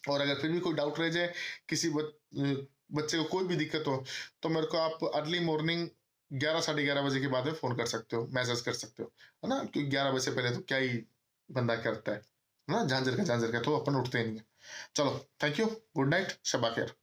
और अगर फिर भी कोई डाउट रह जाए, किसी बच्चे को कोई भी दिक्कत हो, तो मेरे को आप अर्ली मॉर्निंग 11 साढ़े 11 बजे के बाद में फोन कर सकते हो, मैसेज कर सकते हो, है ना? क्योंकि 11 बजे से पहले तो क्या ही बंदा करता है ना, झांझर का तो अपन उठते ही नहीं है। चलो, थैंक यू, गुड नाइट, शब्बा खैर।